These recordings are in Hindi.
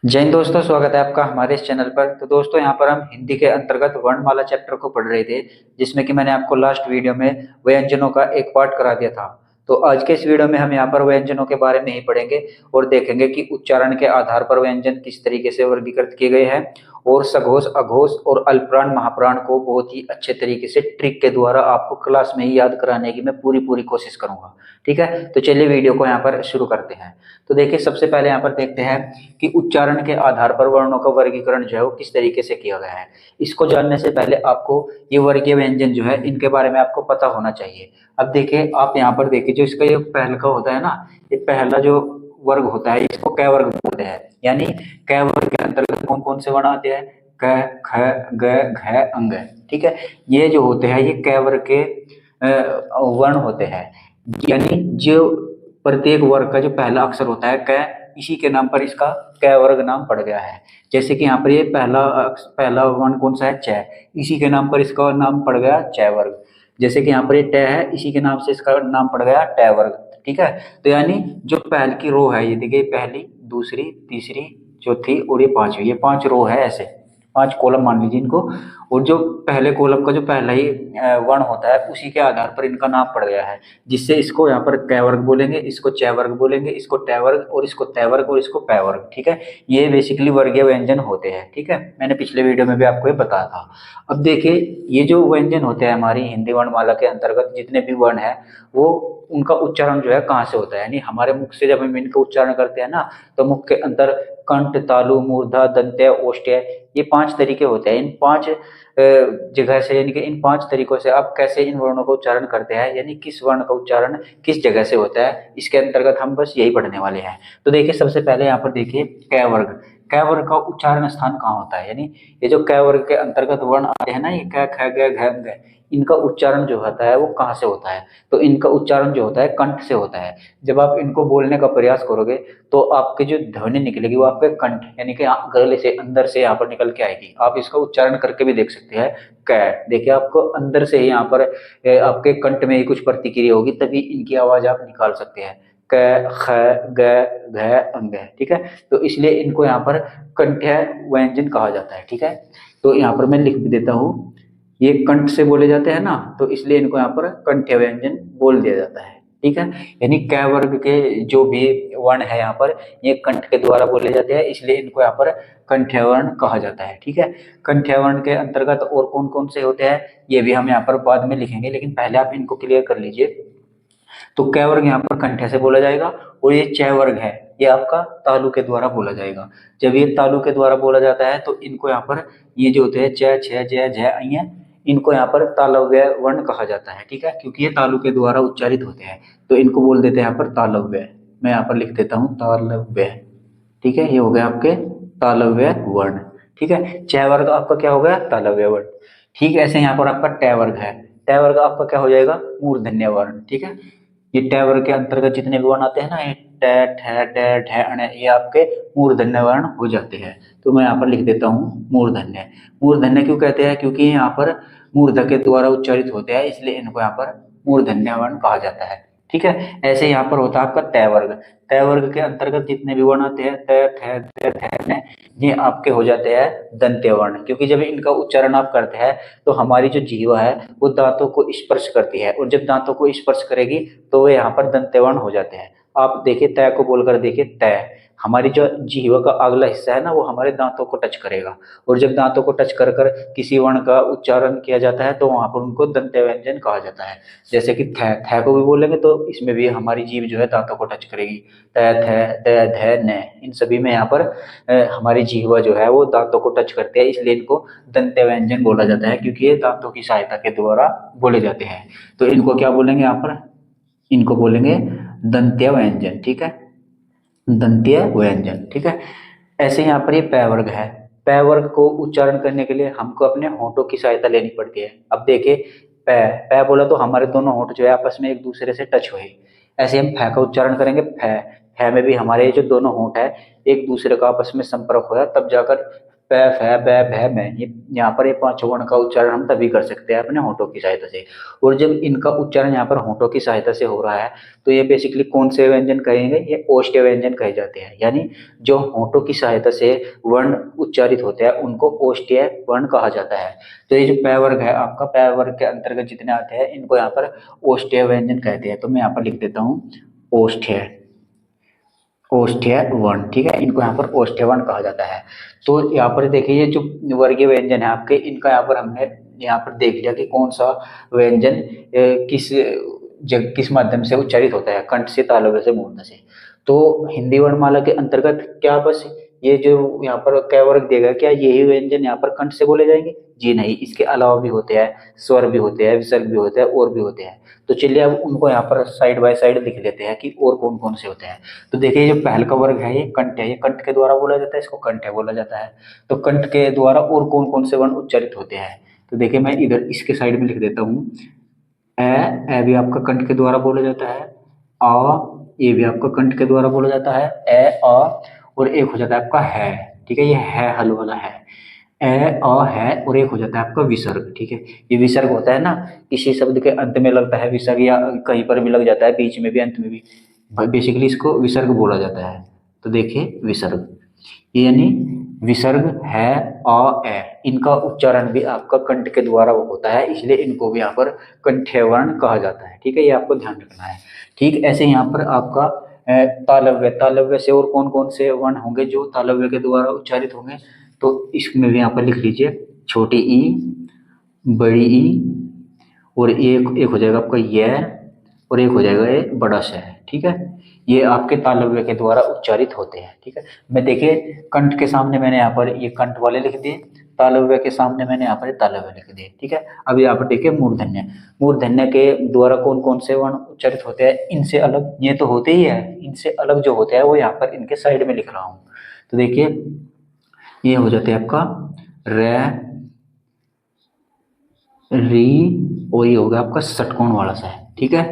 जय हिंद दोस्तों, स्वागत है आपका हमारे इस चैनल पर। तो दोस्तों, यहाँ पर हम हिंदी के अंतर्गत वर्णमाला चैप्टर को पढ़ रहे थे, जिसमें कि मैंने आपको लास्ट वीडियो में व्यंजनों का एक पार्ट करा दिया था। तो आज के इस वीडियो में हम यहाँ पर व्यंजनों के बारे में ही पढ़ेंगे और देखेंगे कि उच्चारण के आधार पर व्यंजन किस तरीके से वर्गीकृत किए गए हैं, और सघोष, अघोष और अल्पप्राण, महाप्राण को बहुत ही अच्छे तरीके से ट्रिक के द्वारा आपको क्लास में ही याद कराने की मैं पूरी पूरी कोशिश करूंगा। ठीक है, तो चलिए वीडियो को यहाँ पर शुरू करते हैं। तो देखिए, सबसे पहले यहाँ पर देखते हैं कि उच्चारण के आधार पर वर्णों का वर्गीकरण जो है वो किस तरीके से किया गया है। इसको जानने से पहले आपको ये वर्गीय व्यंजन जो है इनके बारे में आपको पता होना चाहिए। अब देखिए, आप यहाँ पर देखिए, जो इसका ये पहला का होता है ना, ये पहला जो वर्ग होता है इसको क वर्ग बोलते हैं। यानी क वर्ग के अंतर्गत कौन कौन से वर्ण आते हैं? क, ख, ग, घ, अंग। ठीक है, ये जो होते हैं ये क वर्ग के वर्ण होते हैं। यानी जो प्रत्येक वर्ग का जो पहला अक्षर होता है क, इसी के नाम पर इसका क वर्ग नाम पड़ गया है। जैसे कि यहाँ पर ये पहला वर्ण कौन सा है? च, इसी के नाम पर इसका नाम पड़ गया च वर्ग। जैसे कि यहाँ पर ये ट है, इसी के नाम से इसका नाम पड़ गया ट वर्ग। ठीक है, तो यानी जो पहल की रो है, ये देखिए, पहली, दूसरी, तीसरी, चौथी और ये पांचवी, ये पांच रो है, ऐसे पांच कॉलम मान लीजिए इनको। और जो पहले कॉलम का जो पहला ही वर्ण होता है उसी के आधार पर इनका नाम पड़ गया है, जिससे इसको यहाँ पर क वर्ग बोलेंगे, इसको च वर्ग बोलेंगे, इसको ट वर्ग और इसको त वर्ग और इसको प वर्ग। ठीक है, ये बेसिकली वर्गीय व्यंजन होते हैं। ठीक है, मैंने पिछले वीडियो में भी आपको ये बताया था। अब देखिए, ये जो व्यंजन होते हैं हमारी हिंदी वर्णमाला के अंतर्गत जितने भी वर्ण हैं, वो उनका उच्चारण जो है कहाँ से होता है। यानी हमारे मुख से जब हम इनका उच्चारण करते हैं ना, तो मुख के अंदर कंठ, तालु, मूर्धा, दंत्य, ओष्ठ्य, ये पांच तरीके होते हैं। इन पांच जगह से, यानी कि इन पांच तरीकों से आप कैसे इन वर्णों का उच्चारण करते हैं, यानी किस वर्ण का उच्चारण किस जगह से होता है, इसके अंतर्गत हम बस यही पढ़ने वाले हैं। तो देखिए, सबसे पहले यहाँ पर देखिए क वर्ग। क वर्ग का उच्चारण स्थान कहाँ होता है? यानी ये जो क वर्ग के अंतर्गत वर्ण आते हैं ना, ये क, ख, ग, घ, ङ, इनका उच्चारण जो होता है वो कहाँ से होता है? तो इनका उच्चारण जो होता है कंठ से होता है। जब आप इनको बोलने का प्रयास करोगे तो आपकी जो ध्वनि निकलेगी वो आपके कंठ, यानी कि गले से अंदर से यहाँ पर निकल के आएगी। आप इसका उच्चारण करके भी देख सकते हैं। क, देखिए, आपको अंदर से ही यहाँ पर आपके कंठ में ही कुछ प्रतिक्रिया होगी, तभी इनकी आवाज आप निकाल सकते हैं। क, ख, ग, घ, अंग। ठीक है, तो इसलिए इनको यहाँ पर कंठ्य व्यंजन कहा जाता है। ठीक है, तो यहाँ पर मैं लिख भी देता हूँ, ये कंठ से बोले जाते हैं ना, तो इसलिए इनको यहाँ पर कंठ्य व्यंजन बोल दिया जाता है। ठीक है, यानी क वर्ग के जो भी वर्ण है यहाँ पर, ये कंठ के द्वारा बोले जाते हैं, इसलिए इनको यहाँ पर कंठ्य वर्ण कहा जाता है। ठीक है, कंठ्य वर्ण के अंतर्गत और कौन कौन से होते हैं ये भी हम यहाँ पर बाद में लिखेंगे, लेकिन पहले आप इनको क्लियर कर लीजिए। तो क वर्ग यहाँ पर कंठ्य से बोला जाएगा, और ये च वर्ग है ये आपका तालु के द्वारा बोला जाएगा। जब ये तालु के द्वारा बोला जाता है तो इनको यहाँ पर ये जो होते हैं च, छ, ज, झ, अ, इनको यहाँ पर तालव्य वर्ण कहा जाता है। ठीक है, क्योंकि ये तालु के द्वारा उच्चारित होते हैं, तो इनको बोल देते हैं यहाँ पर तालव्य। मैं यहाँ पर लिख देता हूँ तालव्य। ठीक है, ये हो गया आपके तालव्य वर्ण। ठीक है, च वर्ग आपका क्या हो गया? तालव्य वर्ण। ठीक है, ऐसे यहाँ पर आपका ट वर्ग है। ट वर्ग आपका क्या हो जाएगा? मूर्धन्य वर्ण। ठीक है, ये ट वर्ग के अंतर्गत जितने भी वर्ण आते हैं ना, ये ट, ठ, ड, ढ, अण, ये आपके मूर्धन्य वर्ण हो जाते हैं। तो मैं यहाँ पर लिख देता हूँ मूर्धन्य। मूर्धन्य क्यों कहते हैं? क्योंकि यहाँ पर मूर्धा के द्वारा उच्चारित होते हैं, इसलिए इनको यहाँ पर मूर्धन्य वर्ण कहा जाता है। ठीक है, ऐसे यहाँ पर होता है आपका त वर्ग। त वर्ग के अंतर्गत जितने भी वर्ण आते हैं, त, थ, द, थ, न, ये आपके हो जाते हैं दंत्य वर्ण। क्योंकि जब इनका उच्चारण आप करते हैं तो हमारी जो जीवा है वो दांतों को स्पर्श करती है, और जब दांतों को स्पर्श करेगी तो वे यहाँ पर दंत्य वर्ण हो जाते हैं। आप देखिए, तय को बोलकर देखिए, तय, हमारी जो जीवा का अगला हिस्सा है ना वो हमारे दांतों को टच करेगा, और जब दांतों को टच कर कर किसी वर्ण का उच्चारण किया जाता है तो वहां पर उनको दंत्य व्यंजन कहा जाता है। जैसे कि थ को भी बोलेंगे तो इसमें भी हमारी जीभ जो है दांतों को टच करेगी। त, थ, द, ध, न, इन सभी में यहाँ पर हमारी जीवा जो है वो दांतों को टच करते हैं, इसलिए इनको दंत्य व्यंजन बोला जाता है, क्योंकि ये दांतों की सहायता के द्वारा बोले जाते हैं। तो इनको क्या बोलेंगे यहाँ पर? इनको बोलेंगे दंत्य व्यंजन। ठीक है, दंत्य व्यंजन। ठीक है, ऐसे यहाँ पर ये पै वर्ग है। पै वर्ग को उच्चारण करने के लिए हमको अपने होंठों की सहायता लेनी पड़ती है। अब देखिए, पै, पै बोला तो हमारे दोनों होंठ जो है आपस में एक दूसरे से टच हुए। ऐसे हम फै का उच्चारण करेंगे, फै। फै में भी हमारे जो दोनों होंठ है एक दूसरे का आपस में संपर्क होया, तब जाकर प, फ, ब, भ, मैं, ये यहाँ पर ये पांचों वर्ण का उच्चारण हम तभी कर सकते हैं अपने होठों की सहायता से। और जब इनका उच्चारण यहाँ पर होठों की सहायता से हो रहा है तो ये बेसिकली कौन से व्यंजन कहेंगे, ये ओष्ठ्य व्यंजन कहे जाते हैं। यानी जो होठों की सहायता से वर्ण उच्चारित होते हैं उनको ओष्ठ्य वर्ण कहा जाता है। तो ये जो प वर्ग है आपका, प वर्ग के अंतर्गत जितने आते हैं इनको यहाँ पर ओष्ठ्य व्यंजन कहते हैं। तो मैं यहाँ पर लिख देता हूँ ओष्ठ्य, ओष्ठ्य वर्ण, ठीक है, इनको यहाँ पर ओष्ठ्य वर्ण कहा जाता है। तो यहाँ पर देखिए ये जो वर्गीय व्यंजन है आपके, इनका यहाँ पर हमने यहाँ पर देख लिया कि कौन सा व्यंजन किस माध्यम से उच्चारित होता है, कंठ से, तालव्य से, मूर्धन्य से। तो हिंदी वर्णमाला के अंतर्गत क्या बस ये जो यहाँ पर क वर्ग देगा, क्या यही व्यंजन यहाँ पर कंठ से बोले जाएंगे? जी नहीं, इसके अलावा भी होते हैं, स्वर भी होते हैं, विसर्ग भी होते हैं, और भी होते हैं। तो चलिए अब उनको यहाँ पर साइड बाय साइड लिख लेते हैं कि और कौन कौन से होते हैं। तो देखिए जो पहल का वर्ग है ये कंठ है, ये कंठ के द्वारा बोला जाता है, इसको कंठ बोला जाता है। तो कंठ के द्वारा और कौन कौन से वर्ण उच्चारित होते हैं, तो देखिए मैं इधर इसके साइड में लिख देता हूँ। ए भी आपका कंठ के द्वारा बोला जाता है। आ, ये भी आपका कंठ के द्वारा बोला जाता है, ए आ, और एक हो जाता है आपका है, ठीक है, ये है हल वाला है, ए आ है, और एक हो जाता है आपका विसर्ग, ठीक है। ये विसर्ग होता है ना, किसी शब्द के अंत में लगता है विसर्ग, या कहीं पर भी लग जाता है, बीच में भी, अंत में भी, बेसिकली इसको विसर्ग बोला जाता है। तो देखिए विसर्ग, ये यानी विसर्ग है, आ, ए, इनका उच्चारण भी आपका कंठ के द्वारा होता है, इसलिए इनको भी यहाँ पर कंठ्य वर्ण कहा जाता है, ठीक है, ये आपको ध्यान रखना है। ठीक ऐसे यहाँ पर आपका तालव्य, तालव्य से और कौन कौन से वर्ण होंगे जो तालव्य के द्वारा उच्चारित होंगे, तो इसमें भी यहाँ पर लिख लीजिए, छोटी ई, बड़ी ई, और एक एक हो जाएगा आपका यह, और एक हो जाएगा ये बड़ा श, ठीक है। ये आपके तालव्य के द्वारा उच्चारित होते हैं, ठीक है। मैं देखिए कंठ के सामने मैंने यहाँ पर ये कंठ वाले लिख दिए, तालव्य के सामने मैंने यहाँ पर तालव्य लिख दिए, ठीक है। अब यहाँ पर देखिए मूर्धन्य, मूर्धन्य के द्वारा कौन कौन से वर्ण उच्चारित होते हैं, इनसे अलग ये तो होते ही है, इनसे अलग जो होते हैं वो यहाँ पर इनके साइड में लिख रहा हूँ। तो देखिए ये हो जाते हैं आपका रे, री, और ये होगा आपका षटकोण वाला सा है, ठीक है,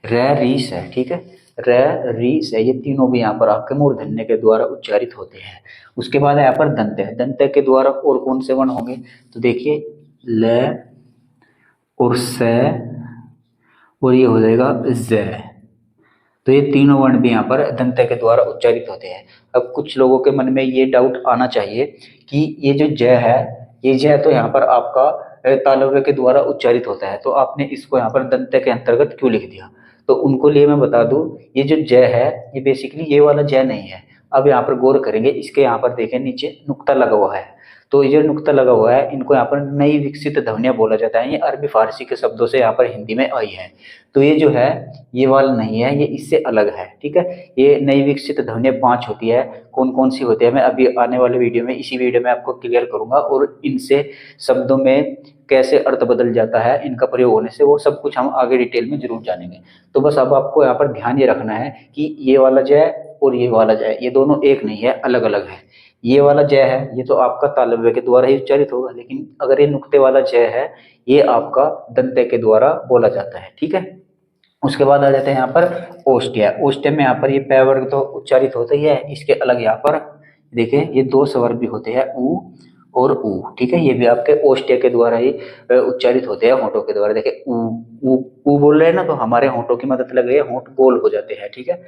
रे री से, ठीक है, रे री से, ये तीनों भी यहाँ पर आपके मूर्धन्य के द्वारा उच्चारित होते हैं। उसके बाद यहाँ पर दंत, दंत के द्वारा और कौन से वर्ण होंगे, तो देखिए ल और से, और ये हो जाएगा ज। तो ये तीनों वर्ण भी यहाँ पर दंत के द्वारा उच्चारित होते हैं। अब कुछ लोगों के मन में ये डाउट आना चाहिए कि ये जो ज है, ये ज तो यहाँ पर आपका तालव्य के द्वारा उच्चारित होता है, तो आपने इसको यहाँ पर दंत के अंतर्गत क्यों लिख दिया? तो उनको लिए मैं बता दूं, ये जो ज है ये बेसिकली ये वाला ज नहीं है। अब यहाँ पर गौर करेंगे, इसके यहाँ पर देखें नीचे नुक्ता लगा हुआ है, तो ये जो नुक्ता लगा हुआ है इनको यहाँ पर नई विकसित ध्वनियां बोला जाता है। ये अरबी फारसी के शब्दों से यहाँ पर हिंदी में आई है। तो ये जो है ये वाला नहीं है, ये इससे अलग है, ठीक है। ये नई विकसित ध्वनियां 5 होती है, कौन कौन सी होती है मैं अभी आने वाले वीडियो में, इसी वीडियो में आपको क्लियर करूंगा, और इनसे शब्दों में कैसे अर्थ बदल जाता है इनका प्रयोग होने से, वो सब कुछ हम आगे डिटेल में जरूर जानेंगे। तो बस अब आपको यहाँ पर ध्यान ये रखना है कि ये वाला जय और ये वाला जय, ये दोनों एक नहीं है, अलग अलग है। ये वाला जय है ये तो आपका तालव्य के द्वारा ही उच्चारित होगा, लेकिन अगर ये नुक्ते वाला जय है ये आपका दंते के द्वारा बोला जाता है, ठीक है। उसके बाद आ जाते हैं यहाँ पर ओष्ठ्य, ओष्ठ्य में यहाँ पर ये पै वर्ग तो उच्चारित होता ही है, इसके अलग यहाँ पर देखिए ये 2 स्वर भी होते हैं, उ और ऊ, ठीक है, ये भी आपके ओष्ठ्य के द्वारा ही उच्चारित होते हैं, होठों के द्वारा। देखिए ऊ बोल रहे हैं ना, तो हमारे होठों की मदद लग रही है, होठ गोल हो जाते हैं, ठीक है।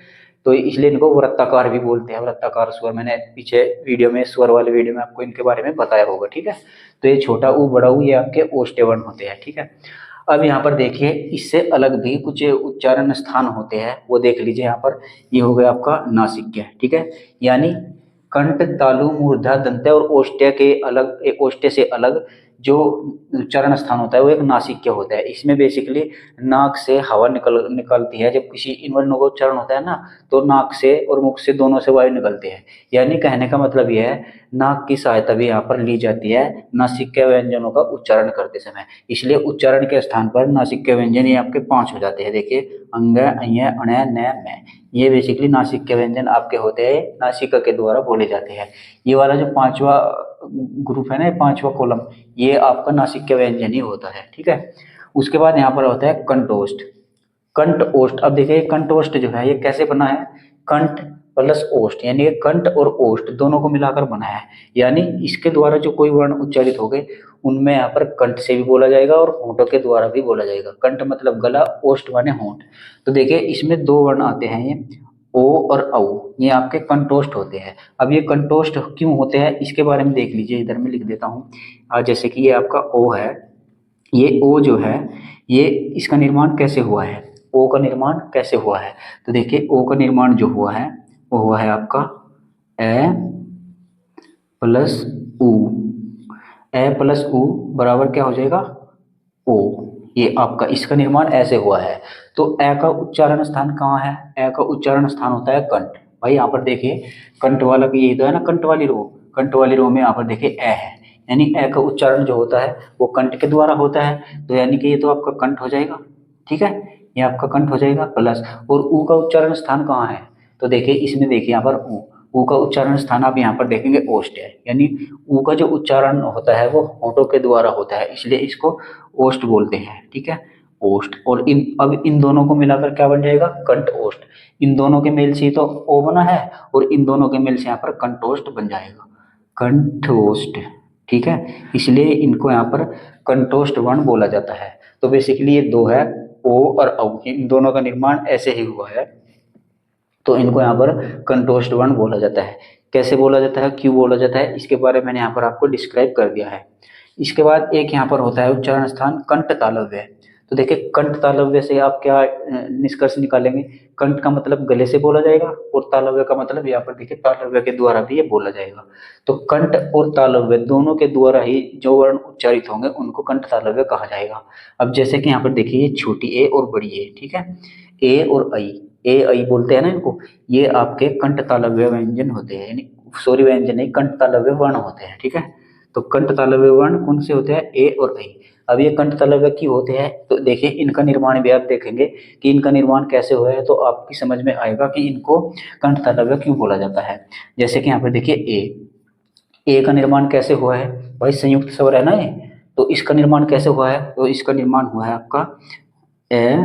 तो इसलिए इनको वृत्ताकार भी बोलते हैं, वृत्ताकार स्वर, मैंने पीछे वीडियो में, स्वर वाले वीडियो में आपको इनके बारे में बताया होगा, ठीक है। तो ये छोटा ऊ, बड़ा ऊ, ये आपके ओष्ठ्य वर्ण होते हैं, ठीक है। अब यहाँ पर देखिए इससे अलग भी कुछ उच्चारण स्थान होते हैं, वो देख लीजिए। यहाँ पर ये हो गया आपका नासिक्य, ठीक है, यानी कंठ, तालु, मूर्धा, दंत और ओष्ठ्य के अलग, ओष्ठ्य से अलग जो उच्चारण स्थान होता है वो एक नासिक्य होता है। इसमें बेसिकली नाक से हवा निकलती है, जब किसी इन वर्णों का उच्चारण होता है ना, तो नाक से और मुख से दोनों से वायु निकलती है। यानी कहने का मतलब यह है नाक की सहायता भी यहाँ पर ली जाती है नासिक्य व्यंजनों का उच्चारण करते समय, इसलिए उच्चारण के स्थान पर नासिक्य व्यंजन ये आपके 5 हो जाते हैं। देखिए अंग, अय, अण, न, मैं, ये बेसिकली नासिक्य व्यंजन आपके होते हैं, नासिका के द्वारा बोले जाते हैं। ये वाला जो 5वां ग्रुप है ना, 5वां कॉलम, ये आपका नासिक्य व्यंजन ही होता है, ठीक है। उसके बाद यहाँ पर होता है कंठोष्ठ, कंठ ओष्ठ। अब देखिए कंठोष्ठ जो है ये कैसे बना है, कंठ प्लस ओष्ठ, यानी कि कंठ और ओष्ठ दोनों को मिलाकर बना है। यानी इसके द्वारा जो कोई वर्ण उच्चारित हो गए उनमें यहाँ पर कंठ से भी बोला जाएगा और होंठों के द्वारा भी बोला जाएगा। कंठ मतलब गला, ओष्ठ माने होंठ। तो देखिए इसमें दो वर्ण आते हैं, ये ओ और औ, ये आपके कंठोष्ठ होते हैं। अब ये कंठोष्ठ क्यों होते हैं इसके बारे में देख लीजिए, इधर मैं लिख देता हूँ। जैसे कि ये आपका ओ है, ये ओ जो है ये इसका निर्माण कैसे हुआ है, ओ का निर्माण कैसे हुआ है। तो देखिए ओ का निर्माण जो हुआ है वो हुआ है आपका ए प्लस उ, ए प्लस उ बराबर क्या हो जाएगा ओ। ये आपका इसका निर्माण ऐसे हुआ है। तो ए का उच्चारण स्थान कहाँ है, ए का उच्चारण स्थान होता है कंठ। भाई यहाँ पर देखिए कंठ वाला की यही तो है ना, कंठ वाली रो, कंठ वाली रो में यहाँ पर देखिए ए है, यानी ए का उच्चारण जो होता है वो कंठ के द्वारा होता है। तो यानी कि ये तो आपका कंठ हो जाएगा, ठीक है, ये आपका कंठ हो जाएगा। प्लस और ऊ का उच्चारण स्थान कहाँ है, तो देखिए इसमें देखिए यहाँ पर ऊ का उच्चारण स्थान आप यहाँ पर देखेंगे ओष्ठ है, यानी ऊ का जो उच्चारण होता है वो होठों के द्वारा होता है, इसलिए इसको ओष्ठ बोलते हैं, ठीक है, ओष्ठ। और इन अब इन दोनों को मिलाकर क्या बन जाएगा, कंठ ओष्ठ। इन दोनों के मेल से ही तो ओ बना है और इन दोनों के मेल से यहाँ पर कंठोष्ठ बन जाएगा, कंठोष्ठ, ठीक है, इसलिए इनको यहाँ पर कंठोष्ठ वर्ण बोला जाता है। तो बेसिकली ये दो है, ओ और औ, इन दोनों का निर्माण ऐसे ही हुआ है, तो इनको यहाँ पर कंठोष्ठ वर्ण बोला जाता है। कैसे बोला जाता है, क्यों बोला जाता है, इसके बारे में मैंने यहाँ पर आपको डिस्क्राइब कर दिया है। इसके बाद एक यहाँ पर होता है उच्चारण स्थान कंठ तालव्य। तो देखिए कंठ तालव्य से आप क्या निष्कर्ष निकालेंगे, कंठ का मतलब गले से बोला जाएगा और तालव्य का मतलब यहाँ पर देखिए तालव्य के द्वारा भी ये बोला जाएगा। तो कंठ और तालव्य दोनों के द्वारा ही जो वर्ण उच्चारित होंगे उनको कंठ तालव्य कहा जाएगा। अब जैसे कि यहाँ पर देखिए छोटी ए और बड़ी ए, ठीक है, ए और आई, ए आई बोलते हैं ना इनको, ये आपके कंठ तालव्य व्यंजन होते हैं, यानी सॉरी व्यंजन नहीं, कंठ तालव्य वर्ण होते हैं, ठीक है। तो कंठ तालव्य वर्ण कौन से होते हैं, ए और आई। अब ये कंठ तालव्य क्यों होते हैं, तो देखिए इनका निर्माण भी आप देखेंगे कि इनका निर्माण कैसे हुआ है, तो आपकी समझ में आएगा कि इनको कंठ तालव्य क्यों बोला जाता है। जैसे कि यहाँ पर देखिए ए का निर्माण कैसे हुआ है, भाई संयुक्त स्वर है ना ये, तो इसका निर्माण कैसे हुआ है, तो इसका निर्माण हुआ है आपका ए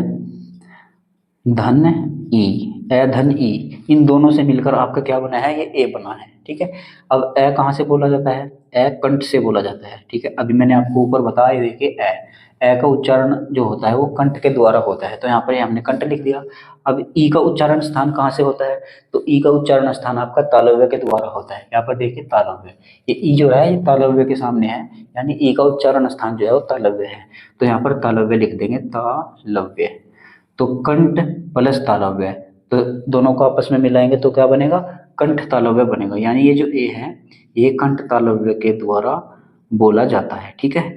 धन ई, ए धन ई, इन दोनों से मिलकर आपका क्या बना है, ये ए बना है, ठीक है। अब ए कहाँ से बोला जाता है, ए कंठ से बोला जाता है, ठीक है। अभी मैंने आपको ऊपर बताया, देखिए ए का उच्चारण जो होता है वो कंठ के द्वारा होता है, तो यहाँ पर हमने कंठ लिख दिया। अब ई का उच्चारण स्थान कहाँ से होता है, तो ई का उच्चारण स्थान आपका तालव्य के द्वारा होता है। यहाँ पर देखिए तालव्य, ये ई जो है ये तालव्य के सामने है, यानी ई का उच्चारण स्थान जो है वो तालव्य है, तो यहाँ पर तालव्य लिख देंगे, तालव्य। तो कंठ प्लस तालव्य, तो दोनों को आपस में मिलाएंगे तो क्या बनेगा, कंठ तालव्य बनेगा, यानी ये जो ए है ये कंठ तालव्य के द्वारा बोला जाता है, ठीक है।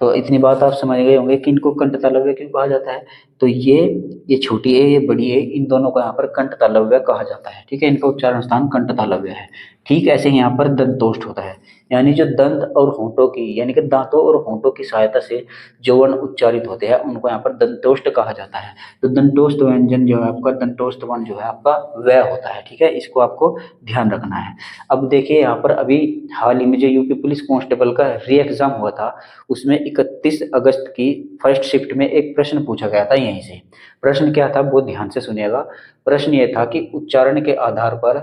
तो इतनी बात आप समझ गए होंगे कि इनको कंठ तालव्य क्यों कहा जाता है। तो ये छोटी ए, ये बड़ी ए, इन दोनों को यहाँ पर कंठ तालव्य कहा जाता है, ठीक है, इनका उच्चारण स्थान कंठ तालव्य है। ठीक ऐसे ही यहाँ पर दंतोष्ठ होता है, यानी जो दंत और होंठों की, यानी कि दांतों और होंठों की सहायता से जो वर्ण उच्चारित होते हैं उनको यहाँ पर दंतोष्ठ कहा जाता है। तो दंतोष्ठ व्यंजन जो है आपका, दंतोष्ठ वर्ण जो है आपका वह होता है, ठीक है, इसको आपको ध्यान रखना है। अब देखिए यहाँ पर अभी हाल ही में जो यूपी पुलिस कांस्टेबल का री एग्जाम हुआ था, उसमें 31 अगस्त की फर्स्ट शिफ्ट में एक प्रश्न पूछा गया था यहीं से। प्रश्न क्या था वो ध्यान से सुनिएगा। प्रश्न ये था कि उच्चारण के आधार पर,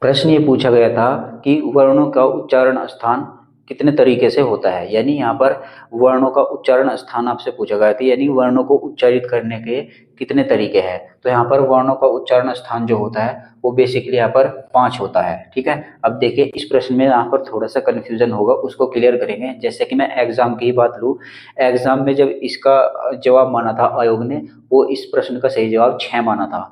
प्रश्न ये पूछा गया था कि वर्णों का उच्चारण स्थान कितने तरीके से होता है, यानी यहाँ पर वर्णों का उच्चारण स्थान आपसे पूछा गया था, यानी वर्णों को उच्चारित करने के कितने तरीके हैं। तो यहाँ पर वर्णों का उच्चारण स्थान जो होता है वो बेसिकली यहाँ पर 5 होता है, ठीक है। अब देखिए इस प्रश्न में यहाँ पर थोड़ा सा कन्फ्यूजन होगा, उसको क्लियर करेंगे। जैसे कि मैं एग्जाम की ही बात लूँ, एग्जाम में जब इसका जवाब माना था आयोग ने, वो इस प्रश्न का सही जवाब 6 माना था,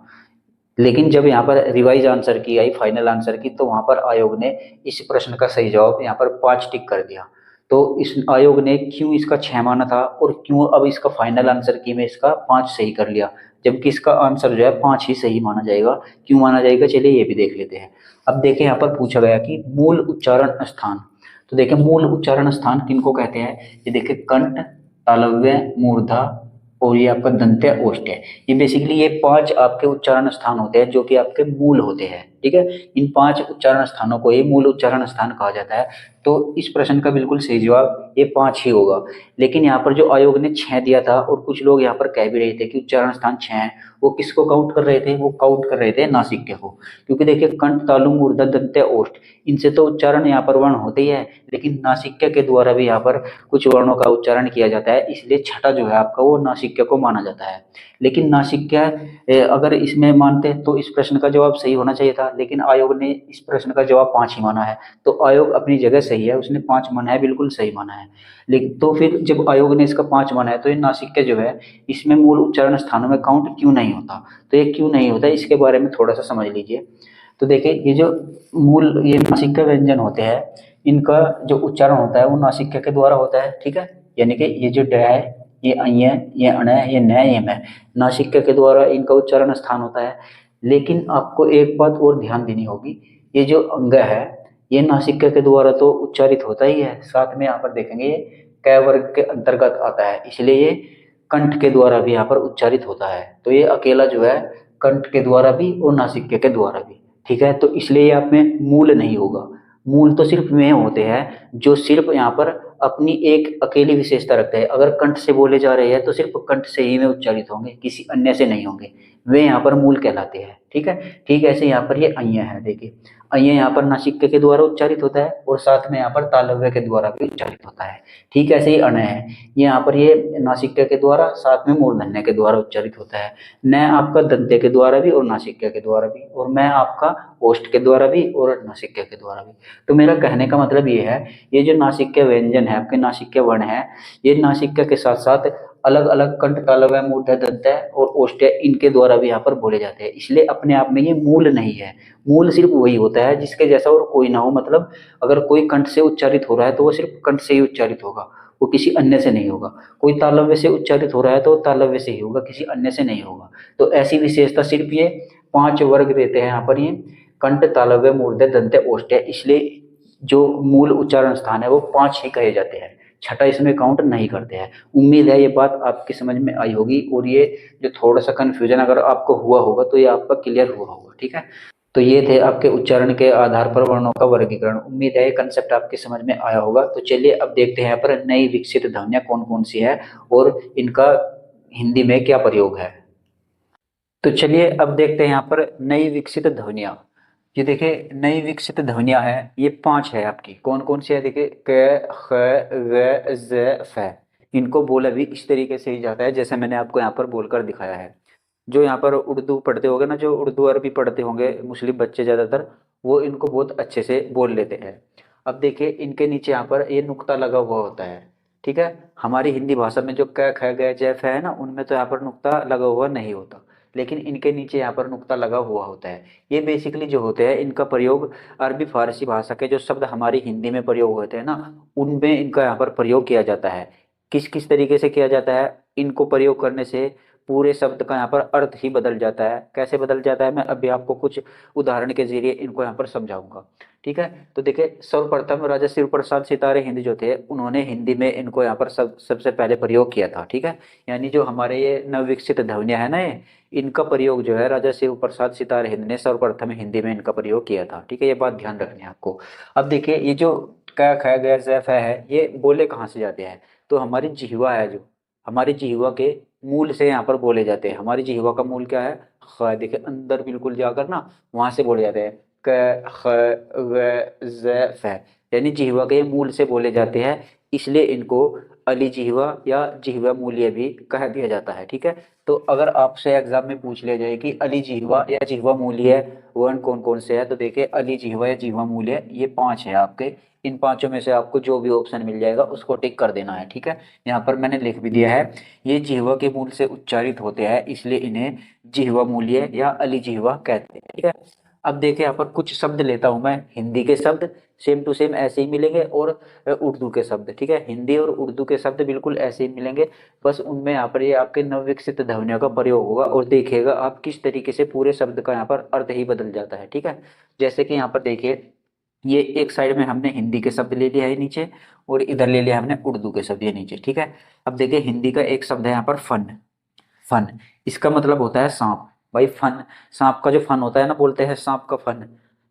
लेकिन जब यहाँ पर रिवाइज आंसर की आई, फाइनल आंसर की, तो वहां पर आयोग ने इस प्रश्न का सही जवाब यहाँ पर 5 टिक कर दिया। तो इस आयोग ने क्यों इसका 6 माना था और क्यों अब इसका फाइनल आंसर की में इसका 5 सही कर लिया, जबकि इसका आंसर जो है 5 ही सही माना जाएगा, क्यों माना जाएगा, चलिए ये भी देख लेते हैं। अब देखिए यहाँ पर पूछा गया कि मूल उच्चारण स्थान, तो देखिए मूल उच्चारण स्थान किनको कहते हैं, ये देखिए कंठ, तालव्य, मूर्धा और ये आपका दंत्य, ओष्ठ है। ये बेसिकली ये 5 आपके उच्चारण स्थान होते हैं जो कि आपके मूल होते हैं, ठीक है। इन 5 उच्चारण स्थानों को ही मूल उच्चारण स्थान कहा जाता है। तो इस प्रश्न का बिल्कुल सही जवाब ये 5 ही होगा। लेकिन यहाँ पर जो आयोग ने 6 दिया था और कुछ लोग यहाँ पर कह भी रहे थे कि उच्चारण स्थान 6 है, वो किसको काउंट कर रहे थे? वो काउंट कर रहे थे नासिक्य को। क्योंकि देखिए कंठ, तालु, मूर्धन्य, दंत्य, ओष्ठ, इनसे तो उच्चारण यहाँ पर वर्ण होते ही है, लेकिन नासिक्य के द्वारा भी यहाँ पर कुछ वर्णों का उच्चारण किया जाता है, इसलिए छठा जो है आपका वो नासिक्य को माना जाता है। लेकिन नासिक्य अगर इसमें मानते तो इस प्रश्न का जवाब सही होना चाहिए था, लेकिन आयोग ने इस प्रश्न का जवाब 5 ही माना है। तो आयोग अपनी जगह सही है, उसने 5 माना है, बिल्कुल सही माना है। लेकिन तो फिर जब आयोग ने इसका 5 माना है तो ये नासिक्य जो है इसमें मूल उच्चारण स्थानों में काउंट क्यों नहीं होता? तो ये क्यों नहीं होता इसके बारे में थोड़ा सा समझ लीजिए। तो देखिए ये जो मूल ये नासिक्य व्यंजन होते हैं, इनका जो उच्चारण होता है वो नासिक्य के द्वारा होता है, ठीक है। यानी कि ये जो ड है, ये अ, ये अण, ये न, ये मैं, नासिक्य के द्वारा इनका उच्चारण स्थान होता है। लेकिन आपको एक बात और ध्यान देनी होगी, ये जो अंग है ये नासिक्य के द्वारा तो उच्चारित होता ही है, साथ में यहाँ पर देखेंगे ये क वर्ग के अंतर्गत आता है, इसलिए ये कंठ के द्वारा भी यहाँ पर उच्चारित होता है। तो ये अकेला जो है कंठ के द्वारा भी और नासिक्य के द्वारा भी, ठीक है। तो इसलिए ये आप में मूल नहीं होगा। मूल तो सिर्फ वे होते हैं जो सिर्फ यहाँ पर अपनी एक अकेली विशेषता रखते हैं। अगर कंठ से बोले जा रहे हैं तो सिर्फ कंठ से ही वे उच्चारित होंगे, किसी अन्य से नहीं होंगे, वे यहाँ पर मूल कहलाते हैं, ठीक है। ठीक ऐसे यहाँ पर ये अय्य है, देखिए अय्य यहाँ पर नासिक्य के द्वारा उच्चारित होता है और साथ में यहाँ पर तालव्य के द्वारा भी उच्चारित होता है। ठीक ऐसे ही अण है, ये यहाँ पर ये नासिक्य के द्वारा साथ में मूर्धन्य के द्वारा उच्चारित होता है। न आपका दंत्य के द्वारा भी और नासिक्य के द्वारा भी, और मैं आपका ओष्ठ के द्वारा भी और नासिक्य के द्वारा भी। तो मेरा कहने का मतलब ये है, ये जो नासिक्य व्यंजन है, आपके नासिक्य वर्ण है, ये नासिक्य के साथ साथ अलग अलग कंठ, तालव्य, मूर्धन्य, दंत्य और ओष्ठ्य इनके द्वारा भी यहाँ पर बोले जाते हैं। इसलिए अपने आप में ये मूल नहीं है। मूल सिर्फ वही होता है जिसके जैसा और कोई ना हो। मतलब अगर कोई कंठ से उच्चारित हो रहा है तो वो सिर्फ कंठ से ही उच्चारित होगा, वो किसी अन्य से नहीं होगा। कोई तालव्य से उच्चारित हो रहा है तो तालव्य से ही होगा, किसी अन्य से नहीं होगा। तो ऐसी विशेषता सिर्फ ये 5 वर्ग देते हैं यहाँ पर, ये कंठ, तालव्य, मूर्धन्य, दंत्य, ओष्ठ्य, इसलिए जो मूल उच्चारण स्थान है वो 5 ही कहे जाते हैं, छठा इसमें काउंट नहीं करते हैं। उम्मीद है ये बात आपकी समझ में आई होगी, और ये जो थोड़ा सा कंफ्यूजन अगर आपको हुआ होगा तो ये आपका क्लियर हुआ होगा, ठीक है। तो ये थे आपके उच्चारण के आधार पर वर्णों का वर्गीकरण। उम्मीद है ये कंसेप्ट आपकी समझ में आया होगा। तो चलिए अब देखते हैं यहाँ पर नई विकसित ध्वनियां कौन कौन सी है और इनका हिंदी में क्या प्रयोग है। तो चलिए अब देखते हैं यहाँ पर नई विकसित ध्वनियां। ये देखिए नई विकसित ध्वनियां है, ये 5 है आपकी। कौन कौन सी है? देखिए क, ख, ग, ज, फ। इनको बोला भी इस तरीके से ही जाता है जैसे मैंने आपको यहाँ पर बोलकर दिखाया है। जो यहाँ पर उर्दू पढ़ते होंगे ना, जो उर्दू अरबी पढ़ते होंगे मुस्लिम बच्चे ज़्यादातर, वो इनको बहुत अच्छे से बोल लेते हैं। अब देखिए इनके नीचे यहाँ पर ये नुक्ता लगा हुआ होता है, ठीक है। हमारी हिंदी भाषा में जो क, ख, ग, ज, फ है ना, उनमें तो यहाँ पर नुक्ता लगा हुआ नहीं होता, लेकिन इनके नीचे यहाँ पर नुक्ता लगा हुआ होता है। ये बेसिकली जो होते हैं इनका प्रयोग अरबी फारसी भाषा के जो शब्द हमारी हिंदी में प्रयोग होते हैं ना, उनमें इनका यहाँ पर प्रयोग किया जाता है। किस किस तरीके से किया जाता है? इनको प्रयोग करने से पूरे शब्द का यहाँ पर अर्थ ही बदल जाता है। कैसे बदल जाता है मैं अभी आपको कुछ उदाहरण के जरिए इनको यहाँ पर समझाऊंगा, ठीक है। तो देखिए सर्वप्रथम राजा शिव प्रसाद सितारे हिंद जो थे, उन्होंने हिंदी में इनको यहाँ पर सबसे पहले प्रयोग किया था, ठीक है। यानी जो हमारे ये नवविकसित ध्वनियां है ना, ये इनका प्रयोग जो है राजा शिव प्रसाद सितारे हिंद ने सर्वप्रथम हिंदी में इनका प्रयोग किया था, ठीक है। ये बात ध्यान रखनी है आपको। अब देखिए ये जो क, ख, ग, ज़, फ है, ये बोले कहाँ से जाते हैं? तो हमारी जिह्वा है, जो हमारी जिह्वा के मूल से यहाँ पर बोले जाते हैं। हमारी जिह्वा का मूल क्या है? ख। देखिए अंदर बिल्कुल जाकर ना वहां से बोले जाते हैं क, ख, ग, ज़, फ। यानी जिह्वा के मूल से बोले जाते हैं, इसलिए इनको अली जिह्वा या जिह्वा मूल्य भी कह दिया जाता है, ठीक है। तो अगर आपसे एग्जाम में पूछ लिया जाए कि अली जिह्वा या जिह्वा मूल्य वर्ण कौन कौन से है, तो देखिए अली जिह्वा या जिह्वा मूल्य ये 5 है आपके। इन पांचों में से आपको जो भी ऑप्शन मिल जाएगा उसको टिक कर देना है, ठीक है। यहाँ पर मैंने लिख भी दिया है, ये जिह्वा के मूल से उच्चारित होते हैं, इसलिए इन्हें जिह्वा मूल्य या अली जिह्वा कहते हैं, ठीक है। अब देखिए यहाँ पर कुछ शब्द लेता हूं मैं, हिंदी के शब्द सेम टू सेम ऐसे ही मिलेंगे और उर्दू के शब्द, ठीक है। हिंदी और उर्दू के शब्द बिल्कुल ऐसे ही मिलेंगे, बस उनमें यहाँ पर ये आपके नवविकसित ध्वनियों का प्रयोग होगा, और देखिएगा आप किस तरीके से पूरे शब्द का यहाँ पर अर्थ ही बदल जाता है, ठीक है। जैसे कि यहाँ पर देखिए ये एक साइड में हमने हिंदी के शब्द ले लिया है नीचे, और इधर ले लिया हमने उर्दू के शब्द ये नीचे, ठीक है। अब देखिए हिंदी का एक शब्द है यहाँ पर फन। फन इसका मतलब होता है सांप, भाई फन, सांप का जो फन होता है ना, बोलते हैं सांप का फन,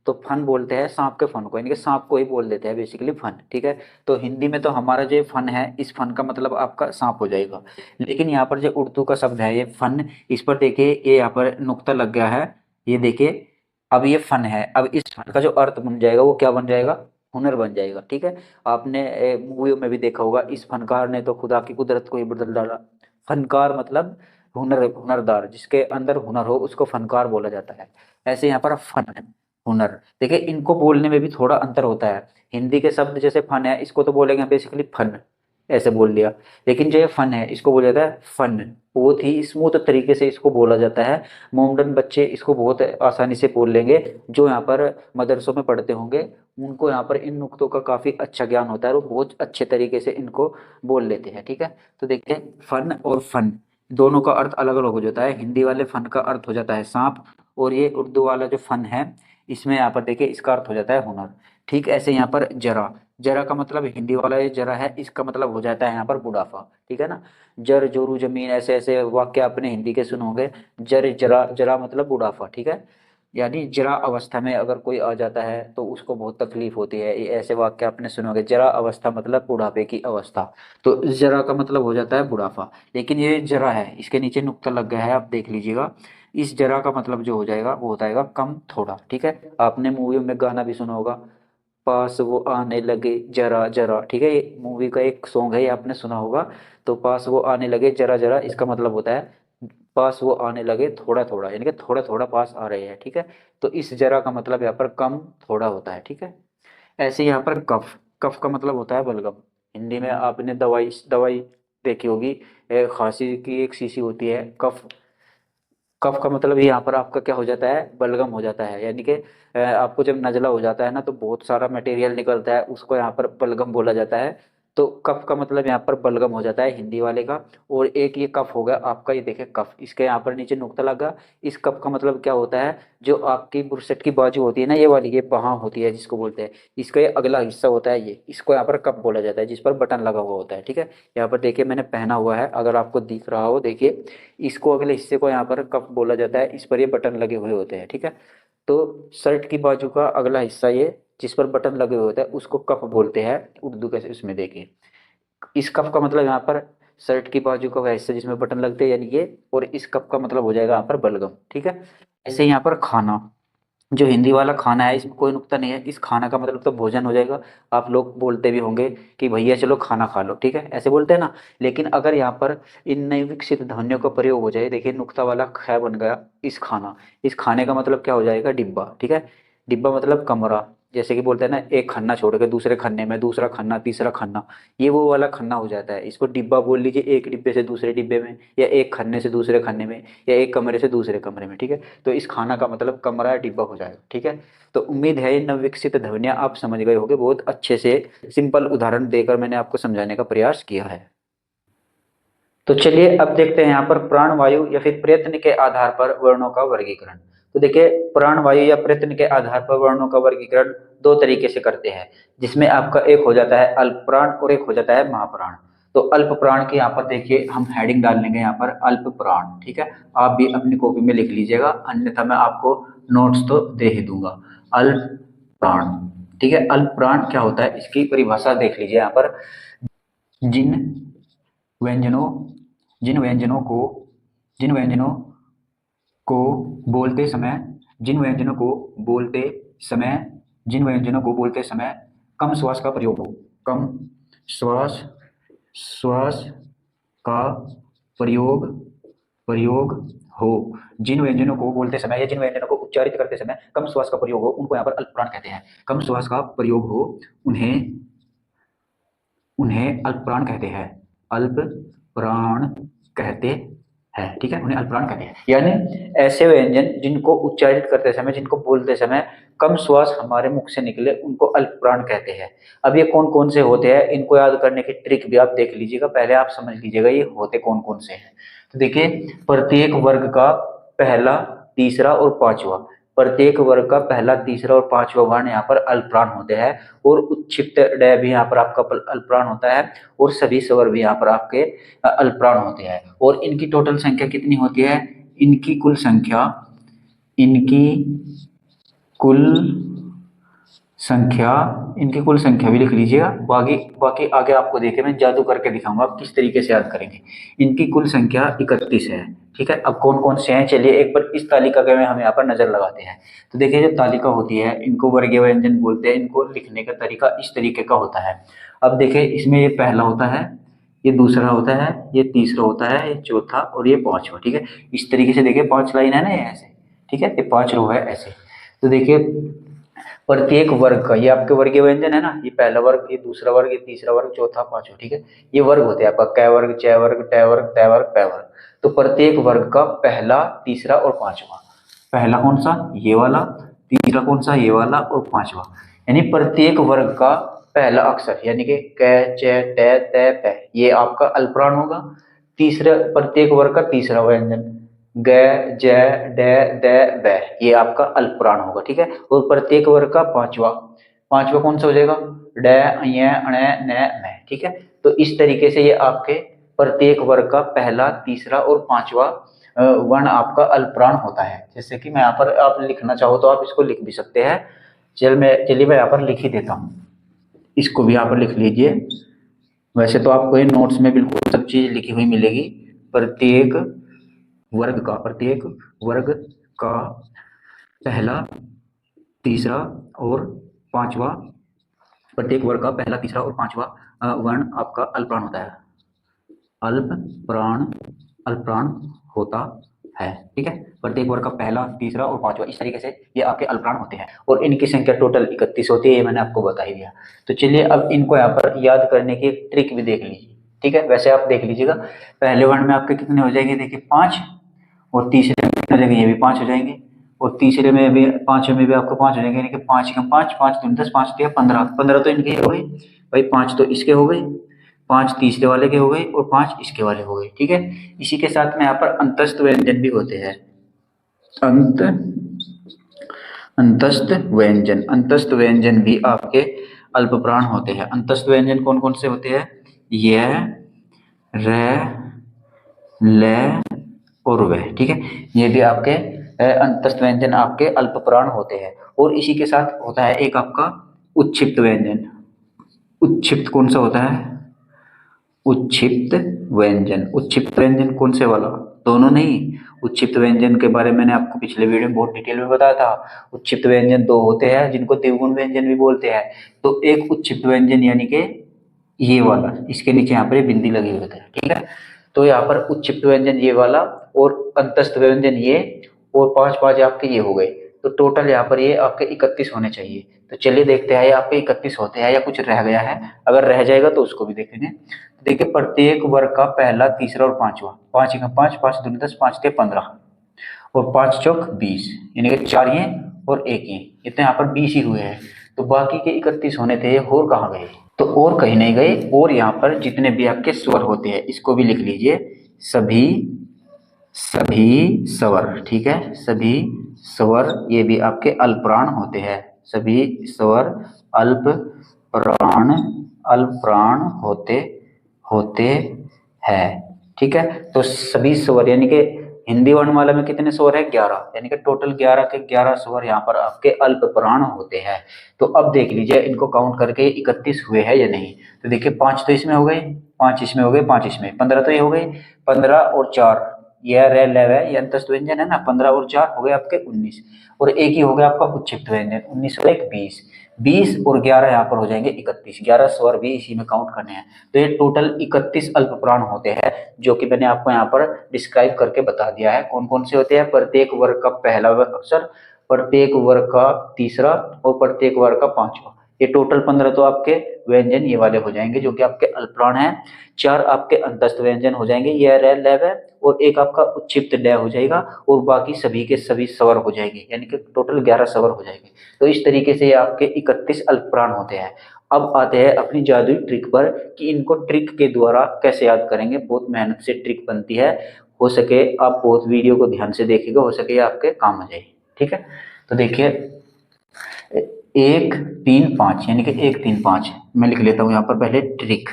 तो फन बोलते हैं सांप के फन को, यानी कि सांप को ही बोल देते हैं बेसिकली फन, ठीक है। तो हिंदी में तो हमारा जो फन है, इस फन का मतलब आपका सांप हो जाएगा। लेकिन यहाँ पर जो उर्दू का शब्द है ये फन, इस पर देखिए ये यहाँ पर नुक्ता लग गया है, ये देखिए। अब ये फन है, अब इस फन का जो अर्थ बन जाएगा वो क्या बन जाएगा, हुनर बन जाएगा, ठीक है। आपने मूवियों में भी देखा होगा, इस फनकार ने तो खुदा की कुदरत को ही बदल डाला। फनकार मतलब हुनरदार, जिसके अंदर हुनर हो उसको फनकार बोला जाता है। ऐसे यहाँ पर फन है, हुनर। देखिए इनको बोलने में भी थोड़ा अंतर होता है। हिंदी के शब्द जैसे फन है, इसको तो बोलेंगे बेसिकली फन, ऐसे बोल दिया। लेकिन जो ये फन है, इसको बोला जाता है फन। बहुत ही स्मूथ तरीके से इसको बोला जाता है। मोमडन बच्चे इसको बहुत आसानी से बोल लेंगे, जो यहाँ पर मदरसों में पढ़ते होंगे, उनको यहाँ पर इन नुक्तों का काफ़ी अच्छा ज्ञान होता है, और वो बहुत अच्छे तरीके से इनको बोल लेते हैं, ठीक है। तो देखते हैं फन और फन दोनों का अर्थ अलग अलग हो जाता है। हिंदी वाले फन का अर्थ हो जाता है सांप, और ये उर्दू वाला जो फन है, इसमें यहाँ पर देखिए इसका अर्थ हो जाता है हुनर। ठीक ऐसे यहाँ पर जरा, जरा का मतलब हिंदी वाला ये जरा है, इसका मतलब हो जाता है यहाँ पर बुढ़ापा, ठीक है ना। जर जोरू जमीन, ऐसे ऐसे वाक्य आपने हिंदी के सुनोगे। जर जरा, जरा मतलब बुढ़ापा, ठीक है। यानी जरा अवस्था में अगर कोई आ जाता है तो उसको बहुत तकलीफ होती है, ये ऐसे वाक्य आपने सुनोगे। जरा अवस्था मतलब बुढ़ापे की अवस्था, तो जरा का मतलब हो जाता है बुढ़ापा। लेकिन ये जरा है, इसके नीचे नुक्ता लग गया है, आप देख लीजिएगा। इस जरा का मतलब जो हो जाएगा वो हो जाएगा कम, थोड़ा, ठीक है। आपने मूवी में गाना भी सुना होगा, पास वो आने लगे जरा जरा, ठीक है। ये मूवी का एक सॉन्ग है, ये आपने सुना होगा। तो पास वो आने लगे जरा जरा, इसका मतलब होता है पास वो आने लगे थोड़ा थोड़ा, यानी कि थोड़ा थोड़ा पास आ रहे हैं, ठीक है। तो इस जरा का मतलब यहाँ पर कम, थोड़ा होता है, ठीक है। ऐसे यहाँ पर कफ, कफ का मतलब होता है बलगम। हिंदी में आपने दवाई दवाई देखी होगी, खांसी की एक शीशी होती है कफ। कफ का मतलब यहाँ पर आपका क्या हो जाता है, बलगम हो जाता है। यानी कि आपको जब नजला हो जाता है ना, तो बहुत सारा मटेरियल निकलता है, उसको यहाँ पर बलगम बोला जाता है। तो कफ का मतलब यहाँ पर बलगम हो जाता है हिंदी वाले का। और एक ये कफ हो गया आपका, ये देखे कफ, इसके यहाँ पर नीचे नुक्ता लगा। इस कफ का मतलब क्या होता है, जो आपकी बुरसट की बाजू होती है ना, ये वाली, ये बाह होती है जिसको बोलते हैं, इसका ये अगला हिस्सा होता है, ये इसको यहाँ पर कफ बोला जाता है, जिस पर बटन लगा हुआ होता है, ठीक है। यहाँ पर देखिए मैंने पहना हुआ है, अगर आपको दिख रहा हो देखिए, इसको अगले हिस्से को यहाँ पर कफ बोला जाता है, इस पर ये बटन लगे हुए होते हैं, ठीक है। तो शर्ट की बाजू का अगला हिस्सा ये, जिस पर बटन लगे हुए होते हैं, उसको कफ बोलते हैं उर्दू के इसमें, देखिए। इस कफ का मतलब यहाँ पर शर्ट की बाजू का वह हिस्सा जिसमें बटन लगते हैं, यानी ये। और इस कफ का मतलब हो जाएगा यहाँ पर बलगम, ठीक है। ऐसे यहाँ पर खाना, जो हिंदी वाला खाना है, इसमें कोई नुक्ता नहीं है। इस खाना का मतलब तो भोजन हो जाएगा। आप लोग बोलते भी होंगे कि भैया चलो खाना खा लो, ठीक है, ऐसे बोलते हैं ना। लेकिन अगर यहाँ पर इन नई विकसित ध्वनियों का प्रयोग हो जाए, देखिए नुक्ता वाला ख बन गया, इस खाना, इस खाने का मतलब क्या हो जाएगा, डिब्बा, ठीक है। डिब्बा मतलब कमरा, जैसे कि बोलते हैं ना, एक खन्ना छोड़ के दूसरे खन्ने में, दूसरा खन्ना, तीसरा खन्ना, ये वो वाला खन्ना हो जाता है। इसको डिब्बा बोल लीजिए, एक डिब्बे से दूसरे डिब्बे में, या एक खन्ने से दूसरे खन्ने में, या एक कमरे से दूसरे कमरे में, ठीक है। तो इस खाना का मतलब कमरा या डिब्बा हो जाएगा, ठीक है। तो उम्मीद है ये नवविकसित ध्वनियाँ आप समझ गए होंगे, बहुत अच्छे से सिंपल उदाहरण देकर मैंने आपको समझाने का प्रयास किया है। तो चलिए अब देखते हैं यहाँ पर प्राण वायु या फिर प्रयत्न के आधार पर वर्णों का वर्गीकरण। तो देखिए प्राण वायु या प्रयत्न के आधार पर वर्णों का वर्गीकरण दो तरीके से करते हैं, जिसमें आपका एक हो जाता है अल्प प्राण और एक हो जाता है महाप्राण। तो अल्प प्राण की यहाँ पर देखिए हम हेडिंग डाल लेंगे यहाँ पर अल्प प्राण, ठीक है। आप भी अपनी कॉपी में लिख लीजिएगा, अन्यथा मैं आपको नोट्स तो दे ही दूंगा। अल्प प्राण, ठीक है। अल्प प्राण क्या होता है, इसकी परिभाषा देख लीजिए यहाँ पर। जिन व्यंजनों जिन व्यंजनों को जिन व्यंजनों को बोलते समय जिन व्यंजनों को बोलते समय जिन व्यंजनों को बोलते समय कम श्वास का प्रयोग हो, कम श्वास श्वास का प्रयोग प्रयोग हो। जिन व्यंजनों को बोलते समय या जिन व्यंजनों को उच्चारित करते समय कम श्वास का प्रयोग हो, उनको यहाँ पर अल्पप्राण कहते हैं। कम श्वास का प्रयोग हो, उन्हें उन्हें अल्पप्राण कहते हैं। अल्पप्राण कहते हैं, ठीक है, उन्हें अल्पप्राण कहते हैं। यानी ऐसे व्यंजन जिनको उच्चारित करते समय, जिनको बोलते समय कम श्वास हमारे मुख से निकले, उनको अल्पप्राण कहते हैं। अब ये कौन कौन से होते हैं, इनको याद करने की ट्रिक भी आप देख लीजिएगा, पहले आप समझ लीजिएगा ये होते कौन कौन से हैं। तो देखिए प्रत्येक वर्ग का पहला, तीसरा और पांचवा, प्रत्येक वर्ग का पहला, तीसरा और पांचवा वर्ण यहाँ पर अल्पप्राण होते हैं। और उच्छिष्ट ड भी यहाँ पर आपका अल्पप्राण होता है, और सभी स्वर भी यहाँ पर आपके अल्पप्राण होते हैं। और इनकी टोटल संख्या कितनी होती है, इनकी कुल संख्या, इनकी कुल संख्या, इनकी कुल संख्या भी लिख लीजिएगा। बाकी बाकी आगे आपको देखे मैं जादू करके दिखाऊंगा आप किस तरीके से याद करेंगे। इनकी कुल संख्या 31 है। ठीक है, अब कौन कौन से हैं चलिए एक बार इस तालिका के में हम यहाँ पर नजर लगाते हैं। तो देखिए जो तालिका होती है इनको वर्गीय व्यंजन बोलते हैं। इनको लिखने का तरीका इस तरीके का होता है। अब देखिए इसमें ये पहला होता है, ये दूसरा होता है, ये तीसरा होता है, ये चौथा और ये पांचवा। ठीक है, इस तरीके से देखिए 5 लाइन है ना ये ऐसे। ठीक है, ये 5 रो है ऐसे। तो देखिए प्रत्येक वर्ग का, ये आपके वर्गीय व्यंजन है ना, ये पहला वर्ग, ये दूसरा वर्ग, ये तीसरा वर्ग, चौथा, पांचवा। ठीक है, ये वर्ग होते हैं आपका क वर्ग, च वर्ग, ट वर्ग, त वर्ग, प वर्ग। तो प्रत्येक वर्ग का पहला, तीसरा और पांचवा, पहला कौन सा ये वाला, तीसरा कौन सा ये वाला और पांचवा, यानी प्रत्येक वर्ग का पहला अक्षर यानी कि क, च, ट, त, प, ये आपका अल्पप्राण होगा। तीसरा प्रत्येक वर्ग का तीसरा व्यंजन ग, ज, ड, द, ब, ये आपका अल्पप्राण होगा। ठीक है, और प्रत्येक वर्ग का पांचवा, पांचवा कौन सा हो जाएगा ड, य, ण, न, म। ठीक है, तो इस तरीके से ये आपके प्रत्येक वर्ग का पहला, तीसरा और पांचवा वर्ण आपका अल्पप्राण होता है। जैसे कि मैं यहाँ पर आप लिखना चाहो तो आप इसको लिख भी सकते हैं। चलिए मैं यहाँ पर लिख ही देता हूँ, इसको भी यहाँ पर लिख लीजिए। वैसे तो आपको ये नोट्स में बिल्कुल सब चीज लिखी हुई मिलेगी। प्रत्येक प्रत्येक वर्ग का पहला, तीसरा और पांचवा, प्रत्येक वर्ग का पहला, तीसरा और पांचवा वर्ण आपका अल्पप्राण होता है। अल्पप्राण, अल्पप्राण होता है। ठीक है, प्रत्येक वर्ग का पहला, तीसरा और पांचवा, इस तरीके से ये आपके अल्पप्राण होते हैं और इनकी संख्या टोटल 31 होती है, ये मैंने आपको बता ही दिया। तो चलिए अब इनको यहाँ पर याद करने की एक ट्रिक भी देख लीजिए। ठीक है, वैसे आप देख लीजिएगा पहले वर्ण में आपके कितने हो जाएंगे, देखिए 5, और तीसरे में कितने हो जाएंगे, ये भी 5 हो जाएंगे, और तीसरे में भी, पांचवें में भी आपको 5 हो जाएंगे, यानी कि 5 का 5, 5 दूनी 10, 5 दिया 15, 15 तो इनके हो गए भाई, 5 तो इसके हो गए, 5 तीसरे वाले के हो गए और 5 इसके वाले हो गए। ठीक है, इसी के साथ में यहाँ पर अंतस्थ व्यंजन भी होते हैं। अंतस्थ व्यंजन, अंतस्थ व्यंजन भी आपके अल्पप्राण होते हैं। अंतस्थ व्यंजन कौन कौन से होते हैं, यह, र, ल और वह। ठीक है, ये भी आपके अंतस्थ व्यंजन आपके अल्पप्राण होते हैं। और इसी के साथ होता है एक आपका उच्छिप्त व्यंजन। उच्छिप्त कौन सा होता है, उच्छिप्त व्यंजन। उच्छिप्त व्यंजन कौन से वाला, दोनों नहीं, उच्छिप्त व्यंजन के बारे में मैंने आपको पिछले वीडियो में बहुत डिटेल में बताया था। उच्छिप्त व्यंजन दो होते हैं जिनको द्विगुण व्यंजन भी बोलते हैं। तो एक उच्छिप्त व्यंजन यानी कि ये वाला, इसके नीचे यहाँ पर बिंदी लगी हुई होती है। ठीक है, तो यहाँ पर उच्छिप्त व्यंजन ये वाला और अंतस्थ व्यंजन ये, और 5 5 आपके ये हो गए। तो टोटल यहाँ पर ये आपके 31 होने चाहिए। तो चलिए देखते हैं ये आपके 31 होते हैं या कुछ रह गया है। अगर रह जाएगा तो उसको भी देखेंगे। तो देखिए प्रत्येक वर्ग का पहला, तीसरा और पांचवा, 5 का 5, 5 दूनी 10, 5 ते 15 और 5 चौक 20, यानी कि 4 ये और 1 ये, इतने यहाँ पर 20 ही हुए हैं। तो बाकी के 31 होने थे और कहाँ गए, तो और कहीं नहीं गए। और यहाँ पर जितने भी आपके स्वर होते हैं इसको भी लिख लीजिए, सभी सभी स्वर। ठीक है, सभी स्वर ये भी आपके अल्पप्राण होते हैं। सभी स्वर अल्पप्राण, अल्पप्राण होते होते हैं। ठीक है, तो सभी स्वर यानी कि हिंदी वर्णमाला में कितने स्वर है, 11, यानी कि टोटल 11 के 11 स्वर यहाँ पर आपके अल्पप्राण होते हैं। तो अब देख लीजिए इनको काउंट करके 31 हुए हैं या नहीं। तो देखिए 5 तो इसमें हो गए, 5 इसमें हो गए, 5 इसमें, 15 तो ये हो गए, 15 और 4 यह रे लेव है, ये अंतस्थ व्यंजन है ना, 15 और 4 हो गए आपके 19, और एक ही हो गया आपका उच्छिप्त व्यंजन, 19 और 1 20, 20 और 11 यहाँ पर हो जाएंगे 31, 11 स्वर भी इसी में काउंट करने हैं। तो ये टोटल 31 अल्पप्राण होते हैं, जो कि मैंने आपको यहाँ पर डिस्क्राइब करके बता दिया है। कौन कौन से होते हैं, प्रत्येक वर्ग का पहला अक्षर, प्रत्येक वर्ग का तीसरा और प्रत्येक वर्ग का पांचवा। ये टोटल 15 तो आपके व्यंजन ये वाले हो जाएंगे जो कि आपके अल्पप्राण हैं। 4 आपके अंतस्थ व्यंजन हो जाएंगे, यह रे लेव है, और एक आपका उच्छिप्त ड हो जाएगा, और बाकी सभी के सभी स्वर हो जाएंगे, यानी कि टोटल 11 स्वर हो जाएंगे। तो इस तरीके से आपके 31 अल्पप्राण होते हैं। अब आते हैं अपनी जादुई ट्रिक पर कि इनको ट्रिक के द्वारा कैसे याद करेंगे। बहुत मेहनत से ट्रिक बनती है, हो सके आप बहुत वीडियो को ध्यान से देखिएगा, हो सके आपके काम आ जाए। ठीक है, तो देखिए 1 3 5 यानी कि 1 3 5 मैं लिख लेता हूं यहाँ पर पहले ट्रिक।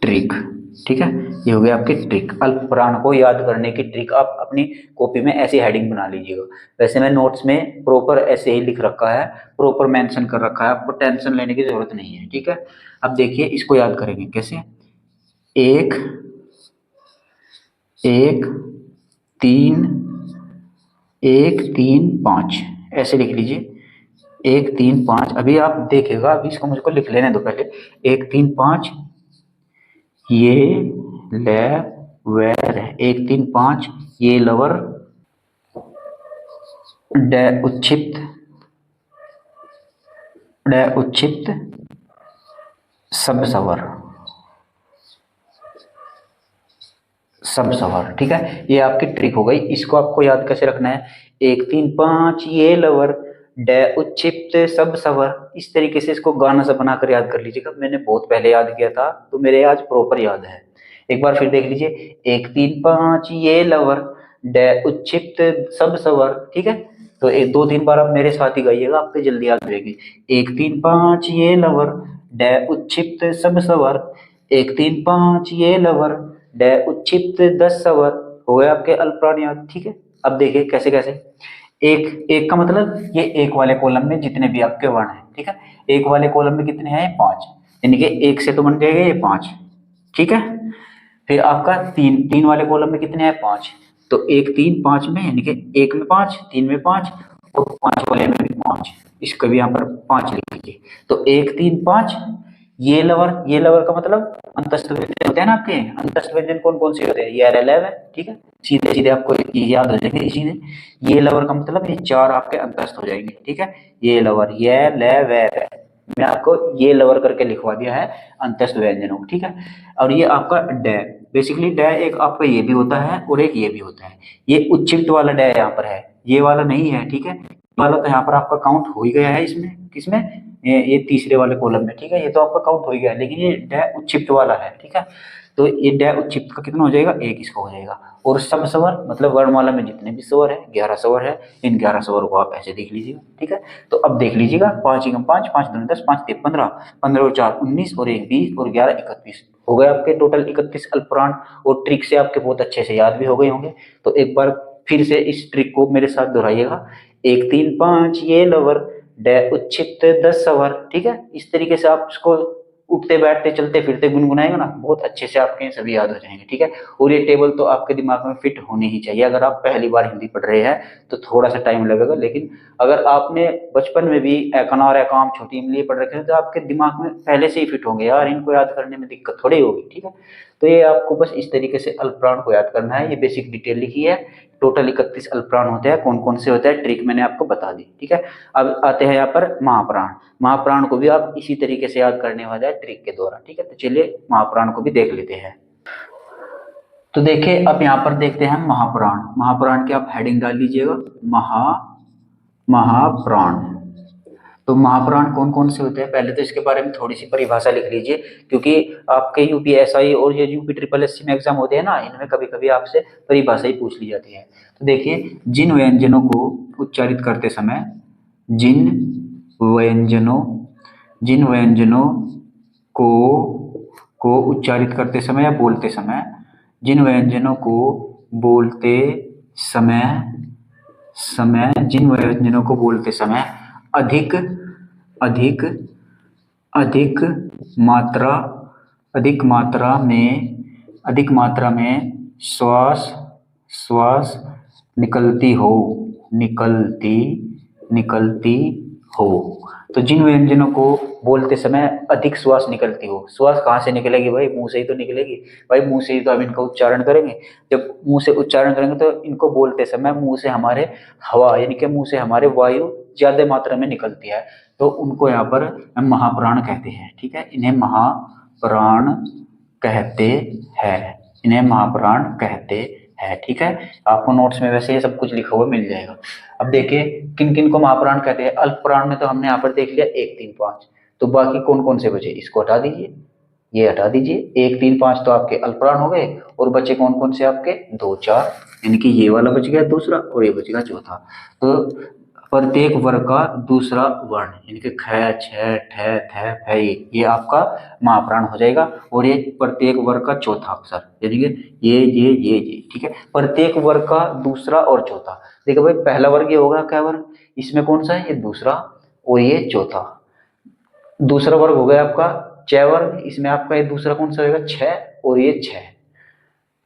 ट्रिक ठीक है, ये हो गया आपकी ट्रिक। अल्प प्राण को याद करने की ट्रिक आप अपनी कॉपी में ऐसी हेडिंग बना लीजिएगा। वैसे मैं नोट्स में प्रॉपर ऐसे ही लिख रखा है, प्रॉपर मेंशन कर रखा है, आपको टेंशन लेने की जरूरत नहीं है। ठीक है, अब देखिए इसको याद करेंगे कैसे। एक, एक, तीन, एक, तीन, पाँच, ऐसे लिख लीजिए। एक, तीन, पाँच। अभी आप देखिएगा, अभी इसको मुझको लिख लेने दो पहले। एक, तीन, पाँच, ये ले वैर है। एक, तीन, पाँच, ये लवर डे उच्छिप्त, डे उच्छिप्त सब सवर, सब सवर। ठीक है, ये आपकी ट्रिक हो गई। इसको आपको याद कैसे रखना है। एक, तीन, पाँच, ये लवर डे उच्छिप्त सब सवर। इस तरीके से इसको गाना सा बनाकर याद कर लीजिएगा। मैंने बहुत पहले याद किया था, तो मेरे आज प्रॉपर याद है। एक बार फिर देख लीजिए। एक, तीन, पाँच, ये लवर डे उच्छिप्त सब सवर। ठीक है, तो एक दो तीन बार आप मेरे साथ ही गाइएगा, आपको जल्दी याद रहेगी। एक, तीन, पाँच, ये लवर डे उच्छिप्त सब सवर। एक, तीन, पाँच, ये लवर डे उच्छिप्त 10 सवर। हो गए आपके अल्पप्राण याद। ठीक है, अब देखिए कैसे कैसे। एक, एक का मतलब ये एक वाले कॉलम में जितने भी आपके वर्ण हैं। ठीक है, एक वाले कॉलम में कितने हैं, 5, यानी कि एक से तो बन जाएगा ये 5। ठीक है, फिर आपका तीन, तीन वाले कॉलम में कितने हैं, 5। तो एक, तीन, 5 में, यानी कि एक में 5, तीन में 5 और 5 वाले में भी 5। इसको भी यहाँ पर 5 लिख लीजिए। तो एक, तीन, 5, ये लवर, ये लवर का मतलब अंतस्थ व्यंजन होते हैं ना आपके। अंतस्थ व्यंजन कौन कौन से होते हैं, ये RLF है। ठीक है, सीधे सीधे आपको ये याद हो जाएंगे इसी से। ये लवर का मतलब ये 4 आपके अंतस्थ हो जाएंगे। ठीक है, ये लवर, ये ले वे रे। मैं आपको ये लवर करके लिखवा दिया है अंतस्थ व्यंजनों। ठीक है, और ये आपका डे, बेसिकली डे एक आपका ये भी होता है और एक ये भी होता है। ये उच्छिष्ट वाला डे यहाँ पर है, ये वाला नहीं है। ठीक है, वाला तो यहाँ पर आपका काउंट हो ही गया है इसमें, किसमें, ये तीसरे वाले कॉलम में। ठीक है, ये तो आपका काउंट हो ही गया है, लेकिन ये डे उच्छिष्ट वाला है। ठीक है, तो ये डे उच्छिष्ट का कितना हो जाएगा, एक इसका हो जाएगा। और सब स्वर मतलब वर्णमाला में जितने भी स्वर है, 11 स्वर है, इन 11 स्वरों को आप ऐसे देख लीजिएगा। ठीक है, तो अब देख लीजिएगा। 5 एकम 5, 5 दूनी 10, 5 तिक 15, 15 और 4 19 और 1 20 और 11 31। हो गए आपके टोटल 31 अल्पप्राण। और ट्रिक से आपके बहुत अच्छे से याद भी हो गए होंगे। तो एक बार फिर से इस ट्रिक को मेरे साथ दोहराइएगा। एक, तीन, 5, ये लवर डे उच्छित 10 सवर। ठीक है, इस तरीके से आप इसको उठते बैठते चलते फिरते गुनगुनाएगा ना, बहुत अच्छे से आपके सभी याद हो जाएंगे। ठीक है, और ये टेबल तो आपके दिमाग में फिट होनी ही चाहिए। अगर आप पहली बार हिंदी पढ़ रहे हैं तो थोड़ा सा टाइम लगेगा, लेकिन अगर आपने बचपन में भी एकना और एकाम छोटी इमली पढ़ रखे हैं तो आपके दिमाग में पहले से ही फिट होंगे यार, इनको याद करने में दिक्कत थोड़ी होगी। ठीक है, तो ये आपको बस इस तरीके से अल्पप्राण को याद करना है। ये बेसिक डिटेल लिखी है। टोटल 31 अल्पप्राण होते हैं, कौन कौन से होते हैं ट्रिक मैंने आपको बता दी। ठीक है, अब आते हैं यहाँ पर महाप्राण। महाप्राण को भी आप इसी तरीके से याद करने वाले हैं ट्रिक के द्वारा। ठीक है, तो चलिए महाप्राण को भी देख लेते हैं। तो देखिए अब यहाँ पर देखते हैं महाप्राण। महाप्राण की आप हेडिंग डाल लीजिएगा, महाप्राण। तो महाप्राण कौन कौन से होते हैं, पहले तो इसके बारे में थोड़ी सी परिभाषा लिख लीजिए, क्योंकि आपके UPSI और ये UPSSC में एग्जाम होते हैं ना, इनमें कभी कभी आपसे परिभाषा ही पूछ ली जाती है। तो देखिए, जिन व्यंजनों को उच्चारित करते समय, जिन व्यंजनों जिन व्यंजनों को उच्चारित करते समय या बोलते समय, जिन व्यंजनों को बोलते समय जिन व्यंजनों को बोलते समय अधिक अधिक अधिक मात्रा अधिक मात्रा में श्वास श्वास निकलती हो। तो जिन व्यंजनों को बोलते समय अधिक श्वास निकलती हो, श्वास कहाँ से निकलेगी भाई, मुंह से ही तो निकलेगी भाई। मुंह से ही तो हम इनका उच्चारण करेंगे। जब मुंह से उच्चारण करेंगे तो इनको बोलते समय मुंह से हमारे हवा, यानी कि मुंह से हमारे वायु ज्यादा मात्रा में निकलती है, तो उनको यहाँ पर हम महाप्राण कहते हैं। ठीक है, इन्हें महाप्राण कहते हैं। ठीक है, आपको नोट्स में वैसे ये सब कुछ लिखा हुआ मिल जाएगा। अब देखिए किन किन को महाप्राण कहते हैं। अल्पप्राण में तो हमने यहाँ पर देख लिया 1, 3, 5, तो बाकी कौन कौन से बचे, इसको हटा दीजिए, ये हटा दीजिए। 1, 3, 5 तो आपके अल्पप्राण हो गए, और बचे कौन कौन से आपके 2, 4, यानी कि ये वाला बच गया दूसरा और ये बच गया चौथा। तो प्रत्येक वर्ग का दूसरा वर्ण, यानी कि ख, छ, ठ, थ, फ, ये आपका महाप्राण हो जाएगा। और ये प्रत्येक वर्ग का चौथा अक्षर, यानी कि ये, ठीक है। प्रत्येक वर्ग का दूसरा और चौथा, देखो भाई पहला वर्ग ये होगा क्या वर्ग, इसमें कौन सा है, ये दूसरा, और ये चौथा। दूसरा वर्ग हो गया आपका च वर्ग, इसमें आपका ये दूसरा कौन सा होगा, छ, और ये छ।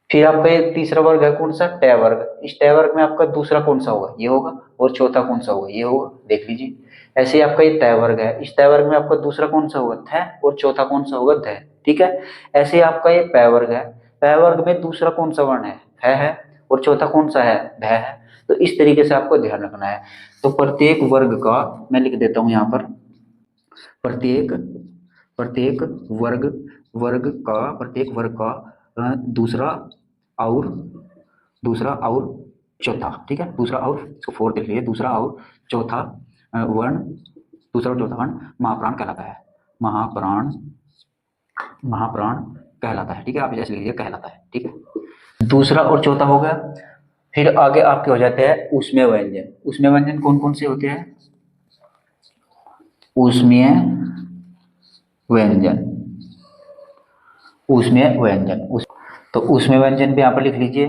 फिर आपका ये तीसरा वर्ग है कौन सा, ट वर्ग, इस ट वर्ग में आपका दूसरा कौन सा होगा, ये होगा, और चौथा कौन सा होगा, ये होगा, देख लीजिए। ऐसे ही आपका ये त वर्ग है, इस त वर्ग में आपका दूसरा कौन सा होगा, थ, और चौथा कौन सा होगा, ध, ठीक है। ऐसे ही आपका ये प वर्ग है, प वर्ग में दूसरा कौन सा वर्ण है, फ है, और चौथा कौन सा है, भ है। तो इस तरीके से आपको ध्यान रखना है। तो प्रत्येक वर्ग का मैं लिख देता हूं यहाँ पर, प्रत्येक प्रत्येक वर्ग प्रत्येक वर्ग का दूसरा और चौथा, ठीक है, दूसरा और, इसको फोर देख लीजिए, दूसरा और चौथा वर्ण, दूसरा और चौथा वर्ण महाप्राण कहलाता है, महाप्राण कहलाता है, ठीक है। आप जैसे लीजिए कहलाता है, ठीक है। दूसरा और चौथा हो गया। फिर आगे आपके हो जाते हैं ऊष्मीय व्यंजन। ऊष्मीय व्यंजन कौन कौन से होते हैं, ऊष्मीय व्यंजन, ऊष्मीय व्यंजन। तो ऊष्मीय व्यंजन भी यहाँ पर लिख लीजिए,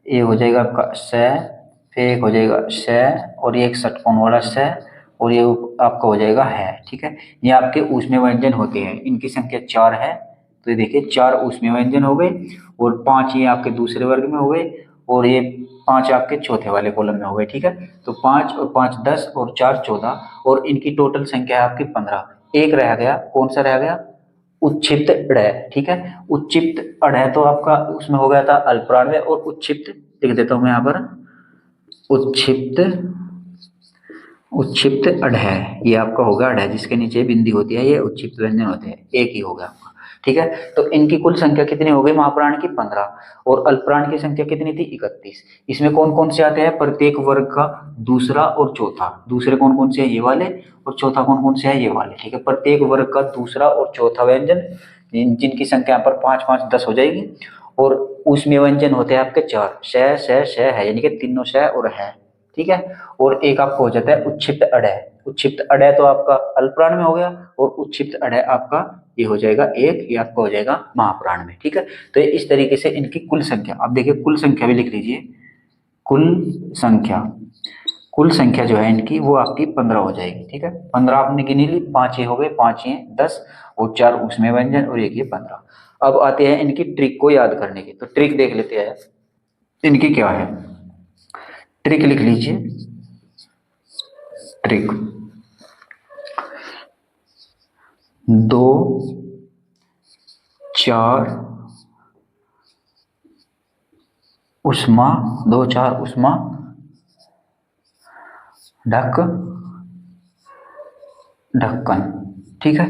ये हो जाएगा आपका स, फिर एक हो जाएगा श, और ये एक षटकोण वाला स, और ये आपका हो जाएगा है, ठीक है। ये आपके ऊष्मीय व्यंजन होते हैं, इनकी संख्या 4 है। तो ये देखिए 4 ऊष्मीय व्यंजन हो गए, और 5 ये आपके दूसरे वर्ग में हो गए, और ये 5 आपके चौथे वाले कॉलम में हो गए, ठीक है। तो 5 और 5 10 और 4 14, और इनकी टोटल संख्या है आपकी 15। एक रह गया, कौन सा रह गया, उच्छिप्त ड़, ठीक है। उच्छिप्त ड़ तो आपका उसमें हो गया था अल्पप्राण में, और उच्छिप्त लिख देता हूं मैं यहाँ पर, उच्छिप्त उच्छिप्त अढ़, ये आपका होगा अढ़, जिसके नीचे बिंदी होती है, ये उच्छिप्त व्यंजन होते हैं, एक ही होगा आपका, ठीक है। तो इनकी कुल संख्या कितनी हो गई, महाप्राण की 15, और अल्पप्राण की संख्या कितनी थी, 31। इसमें कौन कौन से आते हैं, प्रत्येक वर्ग का दूसरा और चौथा, दूसरे कौन कौन से है, ये वाले, और चौथा कौन कौन से है, ये वाले, ठीक है। प्रत्येक वर्ग का दूसरा और चौथा व्यंजन, जिनकी संख्या यहाँ पर 5 5 10 हो जाएगी। और उसमें व्यंजन होते हैं आपके 4, श है, यानी कि तीनों श और है, ठीक है। और एक आपको हो जाता है उच्छिप्त अड़, उच्छिप्त अड़ तो आपका अल्पप्राण में हो गया, और उच्छिप्त अड़ आपका ये हो जाएगा एक, ये आपका हो जाएगा महाप्राण में, ठीक है। तो इस तरीके से इनकी कुल संख्या, आप देखिए कुल संख्या भी लिख लीजिए, कुल संख्या जो है इनकी वो आपकी 15 हो जाएगी, ठीक है। 15 आपने गिनी ली, 5 ये हो गए, 5 ये 10, और 4 उसमें व्यंजन, और एक ये 15। अब आते हैं इनकी ट्रिक को याद करने की, तो ट्रिक देख लेते हैं इनकी क्या है। ट्रिक लिख लीजिए, ट्रिक 2 4 उष्मा, 2 4 उष्मा ढक्कन, ठीक है।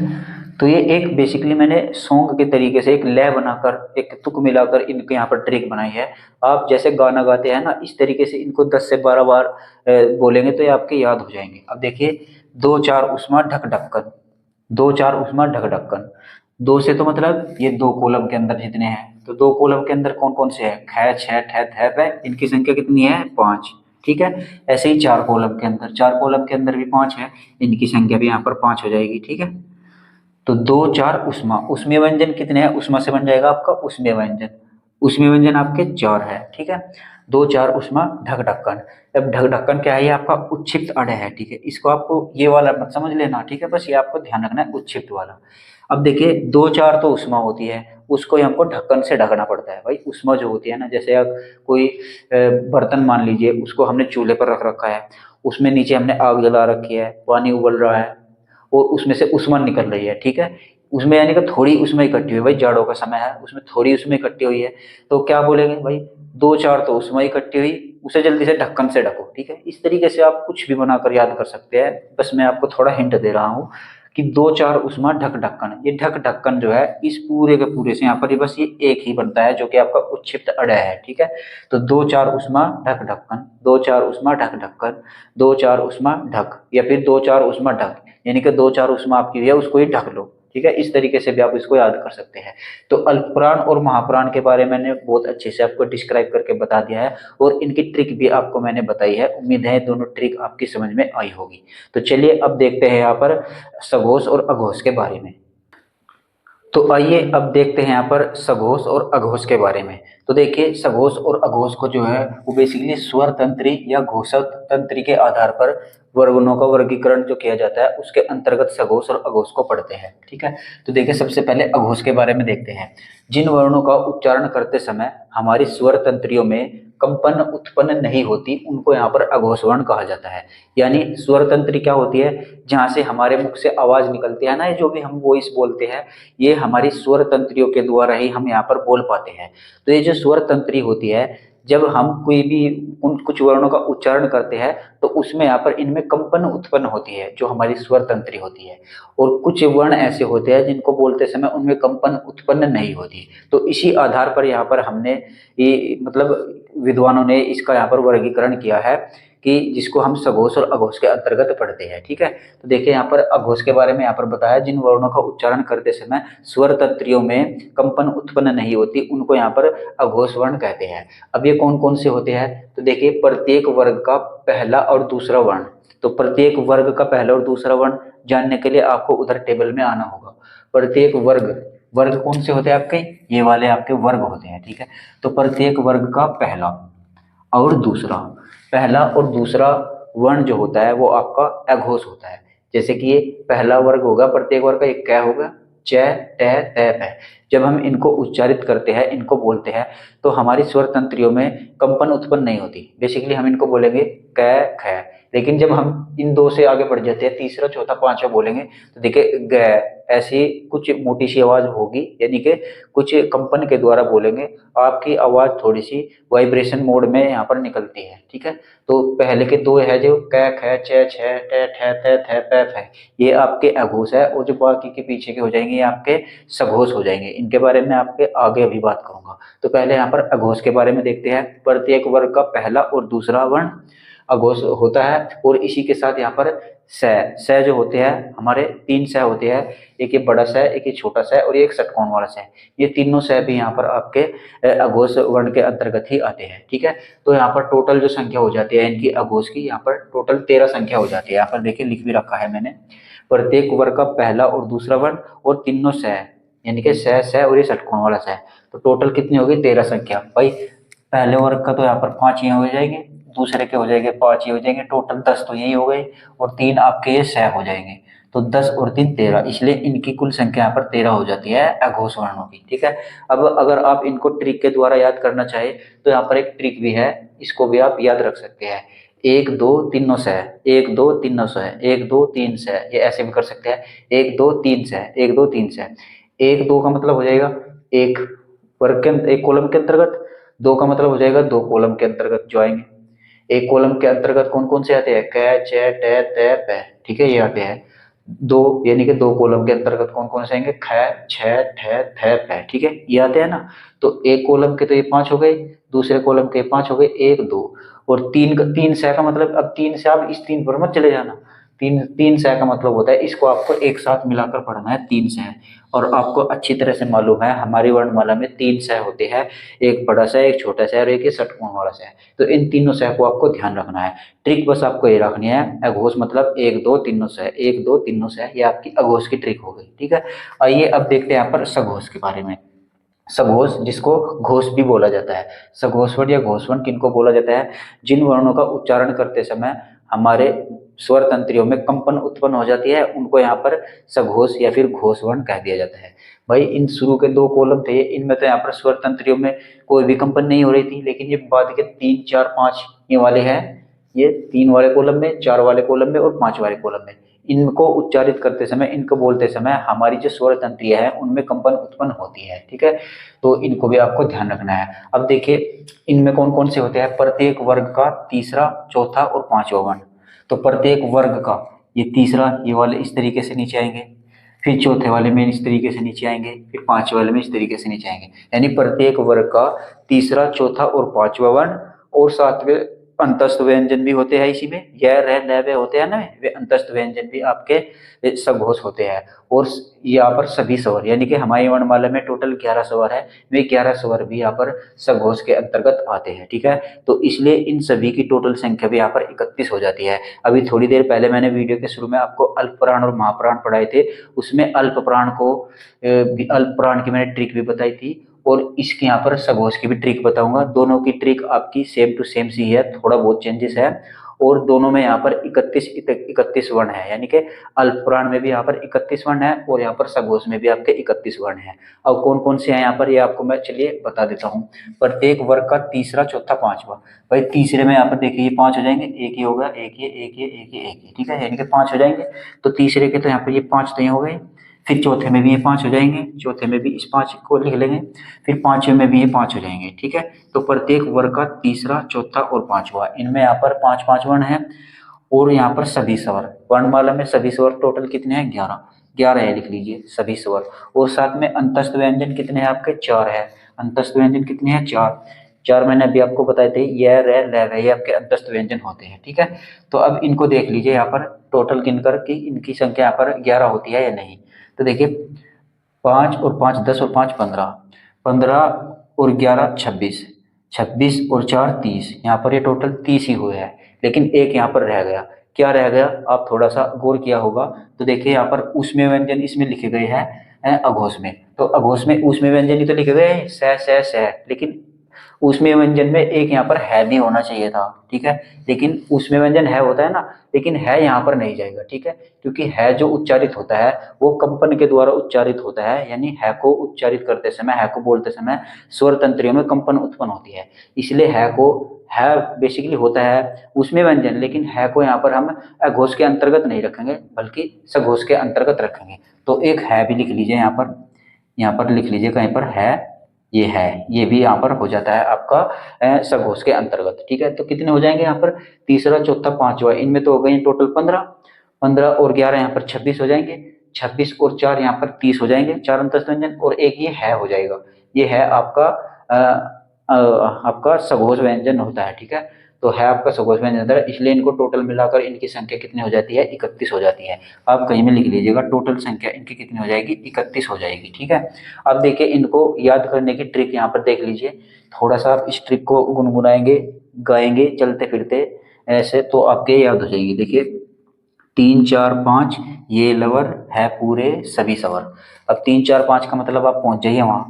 तो ये एक बेसिकली मैंने सॉन्ग के तरीके से एक लय बनाकर, एक तुक मिलाकर इनके यहाँ पर ट्रिक बनाई है। आप जैसे गाना गाते हैं ना, इस तरीके से इनको 10 से 12 बार बोलेंगे तो ये आपके याद हो जाएंगे। अब देखिए 2 4 उष्मा ढक ढक्कन, 2 4 उष्मा ढक ढक्कन, 2 से तो मतलब ये 2 कॉलम के अंदर जितने हैं, तो 2 कॉलम के अंदर कौन कौन से हैं, ख छ ठ थ प, इनकी संख्या कितनी है, 5, ठीक है। ऐसे ही 4 कॉलम के अंदर, 4 कॉलम के अंदर भी 5 है, इनकी संख्या भी यहाँ पर 5 हो जाएगी, ठीक है। तो 2 4 उष्मा, उष्मीय व्यंजन कितने हैं, उष्मा से बन जाएगा आपका उष्मीय व्यंजन, उष्मीय व्यंजन आपके 4 है, ठीक है। 2 4 उष्मा ढक ढक्कन। अब ढक ढक्कन क्या है, ये आपका उच्छिप्त अड़ है, ठीक है। इसको आपको ये वाला मत समझ लेना, ठीक है, बस ये आपको ध्यान रखना है उच्छिप्त वाला। अब देखिए 2 4 तो उष्मा होती है, उसको हमको ढक्कन से ढकना पड़ता है भाई। उष्मा जो होती है ना, जैसे अब कोई बर्तन मान लीजिए, उसको हमने चूल्हे पर रख रखा है, उसमें नीचे हमने आग जला रखी है, पानी उबल रहा है, और उसमें से उष्मा निकल रही है, ठीक है। उसमें यानी कि थोड़ी उसमें इकट्ठी हुई, भाई जाड़ों का समय है, उसमें थोड़ी उसमें इकट्ठी हुई है, तो क्या बोलेंगे भाई, 2 4 तो उसमें इकट्ठी हुई, उसे जल्दी से ढक्कन से ढको, ठीक है। इस तरीके से आप कुछ भी बनाकर याद कर सकते हैं, बस मैं आपको थोड़ा हिंट दे रहा हूँ कि 2 4 उष्मा ढक ढक्कन, ये ढक ढक्कन जो है इस पूरे के पूरे से यहाँ पर बस ये एक ही बनता है, जो कि आपका उच्छिप्त अड़ है, ठीक है। तो 2 4 उष्मा ढक ढक्कन, 2 4 उष्मा ढक ढक्कन, 2 4 उष्मा ढक, या फिर 2 4 उष्मा ढक, यानी कि 2 4 उष्मा आपकी है, उसको ही ढक लो, ठीक है, इस तरीके से भी आप इसको याद कर सकते हैं। तो अल्पप्राण और महाप्राण के बारे में मैंने बहुत अच्छे से आपको डिस्क्राइब करके बता दिया है और इनकी ट्रिक भी आपको मैंने बताई है। उम्मीद है दोनों ट्रिक आपकी समझ में आई होगी। तो चलिए अब देखते हैं यहाँ पर सघोष और अघोष के बारे में। तो आइए अब देखते हैं यहाँ पर सघोष और अघोष के बारे में। तो देखिए सघोष और अघोष को जो है वो बेसिकली स्वर तंत्री या घोषा तंत्री के आधार पर वर्णों का वर्गीकरण जो किया जाता है उसके अंतर्गत सघोष और अघोष को पढ़ते हैं। ठीक है, तो देखिए सबसे पहले अघोष के बारे में देखते हैं। जिन वर्णों का उच्चारण करते समय हमारी स्वर तंत्रियों में कंपन उत्पन्न नहीं होती उनको यहाँ पर अघोष वर्ण कहा जाता है। यानी स्वर तंत्री क्या होती है, जहाँ से हमारे मुख से आवाज निकलती है ना, ये जो भी हम वॉइस बोलते हैं ये हमारी स्वर तंत्रियों के द्वारा ही हम यहाँ पर बोल पाते हैं। तो ये जो स्वर तंत्री होती है, जब हम कोई भी कुछ वर्णों का उच्चारण करते हैं तो उसमें यहाँ पर इनमें कंपन उत्पन्न होती है जो हमारी स्वर तंत्री होती है, और कुछ वर्ण ऐसे होते हैं जिनको बोलते समय उनमें कंपन उत्पन्न नहीं होती। तो इसी आधार पर यहाँ पर हमने ये मतलब विद्वानों ने इसका यहाँ पर वर्गीकरण किया है कि जिसको हम सघोष और अघोष के अंतर्गत पढ़ते हैं। ठीक है, तो देखिए यहाँ पर अघोष के बारे में यहाँ पर बताया, जिन वर्णों का उच्चारण करते समय स्वर तंत्रियों में कंपन उत्पन्न नहीं होती उनको यहाँ पर अघोष वर्ण कहते हैं। अब ये कौन कौन से होते हैं, तो देखिए प्रत्येक वर्ग का पहला और दूसरा वर्ण। तो प्रत्येक वर्ग का पहला और दूसरा वर्ण जानने के लिए आपको उधर टेबल में आना होगा। प्रत्येक वर्ग कौन से होते हैं आपके, ये वाले आपके वर्ग होते हैं। ठीक है, तो प्रत्येक वर्ग का पहला और दूसरा वर्ण जो होता है वो आपका अघोष होता है। जैसे कि ये पहला वर्ग होगा प्रत्येक वर्ग का, एक कै होगा, च ट त प। जब हम इनको उच्चारित करते हैं, इनको बोलते हैं, तो हमारी स्वर तंत्रियों में कंपन उत्पन्न नहीं होती। बेसिकली हम इनको बोलेंगे क ख। लेकिन जब हम इन दो से आगे बढ़ जाते हैं, तीसरा चौथा पांचवा बोलेंगे, तो देखिए ग, ऐसी कुछ मोटी सी आवाज होगी, यानी कि कुछ कंपन के द्वारा बोलेंगे, आपकी आवाज थोड़ी सी वाइब्रेशन मोड में यहाँ पर निकलती है। ठीक है, तो पहले के दो है जो क ख छ छ ट ठ थ थ प फ, ये आपके अघोष है, और जो बाकी के पीछे के हो जाएंगे ये आपके सघोष हो जाएंगे। इनके बारे में आपके आगे अभी बात करूंगा। तो पहले यहाँ पर अघोष के बारे में देखते हैं। प्रत्येक वर्ग का पहला और दूसरा वर्ण अघोष होता है, और इसी के साथ यहाँ पर स जो होते हैं हमारे तीन स होते हैं, एक ये बड़ा स, एक ये छोटा स और एक षटकोण वाला स। ये तीनों स भी यहाँ पर आपके अघोष वर्ण के अंतर्गत ही आते हैं। ठीक है, तो यहाँ पर टोटल जो संख्या हो जाती है इनकी अघोष की, यहाँ पर टोटल 13 संख्या हो जाती है। यहाँ पर देखिए लिख भी रखा है मैंने, प्रत्येक वर्ग का पहला और दूसरा वर्ण और तीनों स, यानी कि स और ये षटकोण वाला स। तो टोटल कितनी होगी, 13 संख्या। भाई पहले वर्ग का तो यहाँ पर 5 ही हो जाएंगे, दूसरे के हो जाएंगे 5 ही हो जाएंगे, टोटल 10 तो यही हो गए, और 3 आपके ये 6 हो जाएंगे। तो 10 और 3 13, इसलिए इनकी कुल संख्या यहाँ पर 13 हो जाती है अघोष वर्णों की। ठीक है, अब अगर आप इनको ट्रिक के द्वारा याद करना चाहे तो यहाँ पर एक ट्रिक भी है, इसको भी आप याद रख सकते हैं। 1 2 3 सह, 1 2 3 सह, 1 2 3 सह, ये ऐसे भी कर सकते हैं। 1 2 3 सह, 1 2 3 सह। 1 2 का मतलब हो जाएगा एक वर्ग के एक कॉलम के अंतर्गत, 2 का मतलब हो जाएगा 2 कॉलम के अंतर्गत जो आएंगे। एक कॉलम के अंतर्गत कौन कौन से आते हैं, क छ ट त प। ठीक है, ये आते हैं। 2 यानी कि 2 कॉलम के अंतर्गत कौन कौन से आएंगे, ख छ ठ थ प। ठीक है, ये आते हैं ना। तो एक कॉलम के तो ये 5 हो गए, दूसरे कॉलम के 5 हो गए, 1 2 और 3 सह का मतलब, अब 3 से आप इस 3 पर मत चले जाना। 3 सह का मतलब होता है, इसको आपको एक साथ मिलाकर पढ़ना है, 3 सह। और आपको अच्छी तरह से मालूम है हमारी वर्णमाला में 3 सह होते हैं, एक बड़ा सह, एक छोटा सह और एक षटकोण वाला सह। तो इन तीनों सह को आपको ध्यान रखना है। ट्रिक बस आपको ये रखनी है, अघोष मतलब 1 2 3 सह, 1 2 3 सह, ये आपकी अघोष की ट्रिक हो गई। ठीक है, आइए अब देखते हैं यहाँ पर सघोष के बारे में। सघोष जिसको घोष भी बोला जाता है, सघोषवर्ण या घोषवर्ण किनको बोला जाता है, जिन वर्णों का उच्चारण करते समय हमारे स्वर तंत्रियों में कंपन उत्पन्न हो जाती है उनको यहाँ पर सघोष या फिर घोषवर्ण कह दिया जाता है। भाई इन शुरू के 2 कॉलम थे, इनमें तो यहाँ पर स्वर तंत्रियों में कोई भी कंपन नहीं हो रही थी, लेकिन ये बाद के 3 4 5 ये वाले हैं, ये 3 वाले कॉलम में, 4 वाले कॉलम में और 5 वाले कॉलम में, इनको उच्चारित करते समय, इनको बोलते समय हमारी जो स्वर तंत्रियां है उनमें कंपन उत्पन्न होती है। ठीक है, तो इनको भी आपको ध्यान रखना है। अब देखिए इनमें कौन कौन से होते हैं, प्रत्येक वर्ग का तीसरा, चौथा और पांचवा वर्ण। तो प्रत्येक वर्ग का ये तीसरा, ये वाले इस तरीके से नीचे आएंगे, फिर चौथे वाले में इस तरीके से नीचे आएंगे, फिर पांचवे वाले में इस तरीके से नीचे आएंगे। यानी प्रत्येक वर्ग का तीसरा, चौथा और पांचवा वर्ण और सातवें अंतस्थ व्यंजन भी होते हैं इसी में, य रह ल वे होते हैं ना, वे अंतस्थ व्यंजन भी आपके सघोष होते हैं। और यहाँ पर सभी स्वर, यानी कि हमारी वर्णमाला में टोटल 11 स्वर है, वे 11 स्वर भी यहाँ पर सघोष के अंतर्गत आते हैं। ठीक है, तो इसलिए इन सभी की टोटल संख्या भी यहाँ पर 31 हो जाती है। अभी थोड़ी देर पहले मैंने वीडियो के शुरू में आपको अल्प प्राण और महाप्राण पढ़ाए थे, उसमें अल्प प्राण अल्प प्राण की मैंने ट्रिक भी बताई थी, और इसके यहाँ पर सघोष की भी ट्रिक बताऊंगा। दोनों की ट्रिक आपकी सेम टू सेम सी है, थोड़ा बहुत चेंजेस है, और दोनों में यहाँ पर 31 वर्ण है, यानी कि अल्प पुराण में भी यहाँ पर 31 वर्ण है, और यहाँ पर सघोष में भी आपके 31 वर्ण है। अब कौन कौन से हैं यहाँ पर, ये आपको मैं चलिए बता देता हूँ। प्रत्येक वर्ग का तीसरा, चौथा, पांचवा। भाई तीसरे में यहाँ पर देखिए ये 5 हो जाएंगे, एक ही होगा, एक ये, एक ये, एक ये, एक ये, ठीक है, यानी कि 5 हो जाएंगे। तो तीसरे के तो यहाँ पर ये 5 तो ये हो गए। फिर चौथे में भी ये 5 हो जाएंगे, चौथे में भी इस 5 को लिख लेंगे, फिर पांचवें में भी ये 5 हो जाएंगे। ठीक है, तो प्रत्येक वर्ग का तीसरा, चौथा और पांचवा, इनमें यहाँ पर 5-5 वर्ण है। और यहाँ पर सभी स्वर, वर्णमाला में सभी स्वर टोटल कितने हैं, 11 है, लिख लीजिए सभी स्वर। और साथ में अंतस्थ व्यंजन कितने हैं आपके, 4 है। अंतस्थ व्यंजन कितने हैं, 4 मैंने अभी आपको बताए थे, य र ल व, ये आपके अंतस्थ व्यंजन होते हैं। ठीक है, तो अब इनको देख लीजिए यहाँ पर टोटल गिनकर कि इनकी संख्या यहाँ पर 11 होती है या नहीं। तो देखिए 5 और 5 10 और 5 15, 15 और 11 26, 26 और 4 30, यहाँ पर ये टोटल 30 ही हुए हैं। लेकिन एक यहाँ पर रह गया, क्या रह गया, आप थोड़ा सा गौर किया होगा तो देखिए यहाँ पर उसमें व्यंजन इसमें लिखे गए हैं अघोष में। तो अघोष में उसमें व्यंजन ही तो लिखे गए हैं, स, लेकिन उसमें व्यंजन में एक यहाँ पर है भी होना चाहिए था। ठीक है, लेकिन उसमें व्यंजन है होता है ना, लेकिन है यहाँ पर नहीं जाएगा। ठीक है, क्योंकि है जो उच्चारित होता है वो कंपन के द्वारा उच्चारित होता है, यानी है को उच्चारित करते समय, है को बोलते समय स्वर तंत्रियों में कंपन उत्पन्न होती है, इसलिए है को, है बेसिकली होता है उसमें व्यंजन, लेकिन है को यहाँ पर हम अघोष के अंतर्गत नहीं रखेंगे बल्कि सघोष के अंतर्गत रखेंगे। तो एक है भी लिख लीजिए यहाँ पर लिख लीजिए कहीं पर है, ये है, ये भी यहाँ पर हो जाता है आपका सघोष के अंतर्गत। ठीक है, तो कितने हो जाएंगे यहाँ पर, तीसरा, चौथा, पांचवा, इनमें तो हो गए टोटल 15, 15 और 11 यहाँ पर 26 हो जाएंगे, 26 और 4 यहाँ पर 30 हो जाएंगे, 4 अंतस्थ व्यंजन, और एक ये है हो जाएगा। ये है आपका आपका सघोष व्यंजन होता है। ठीक है, तो है आपका सघोष व्यंजन होता है, इसलिए इनको टोटल मिलाकर इनकी संख्या कितनी हो जाती है, 31 हो जाती है। आप कहीं में लिख लीजिएगा, टोटल संख्या इनकी कितनी हो जाएगी, 31 हो जाएगी। ठीक है, अब देखिए इनको याद करने की ट्रिक यहाँ पर देख लीजिए, थोड़ा सा आप इस ट्रिक को गुनगुनाएंगे, गाएंगे चलते फिरते ऐसे, तो आपके याद हो जाएगी। देखिए 3 4 5 ये लवर है पूरे सभी सवर। अब 3 4 5 का मतलब आप पहुंच जाइए वहां,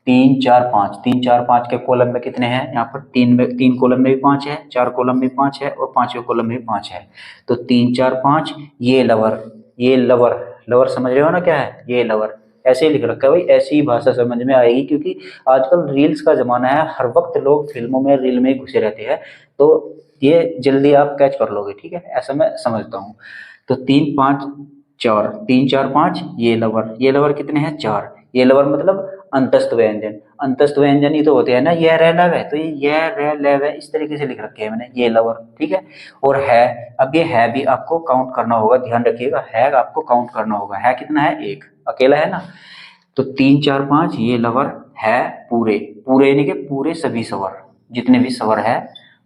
3 4 5, 3 4 5 के कॉलम में कितने हैं, यहाँ पर 3 कॉलम में भी 5 है, 4 कॉलम में 5 है, और 5वें कॉलम में भी 5 है। तो 3 4 5 ये लवर, ये लवर, लवर समझ रहे हो ना क्या है, ये लवर ऐसे ही लिख रखा है भाई, ऐसी ही भाषा समझ में आएगी, क्योंकि आजकल रील्स का जमाना है, हर वक्त लोग फिल्मों में, रील में घुसे रहते हैं, तो ये जल्दी आप कैच कर लोगे। ठीक है, ऐसा मैं समझता हूँ। तो 3 5 4, 3 4 5 ये लवर, ये लवर कितने हैं, 4, ये लवर मतलब अंतस्थ व्यंजन, अंतस्थ व्यंजन ही तो होते हैं ना, यह रह लव है, तो ये रह लव है, इस तरीके से लिख रखे हैं मैंने, ये लवर। ठीक है, और है, अब ये है भी आपको काउंट करना होगा, ध्यान रखिएगा, है आपको काउंट करना होगा, है कितना है, एक अकेला है ना। तो 3 4 5 ये लवर है पूरे, पूरे यानी कि पूरे सभी सवर, जितने भी सवर है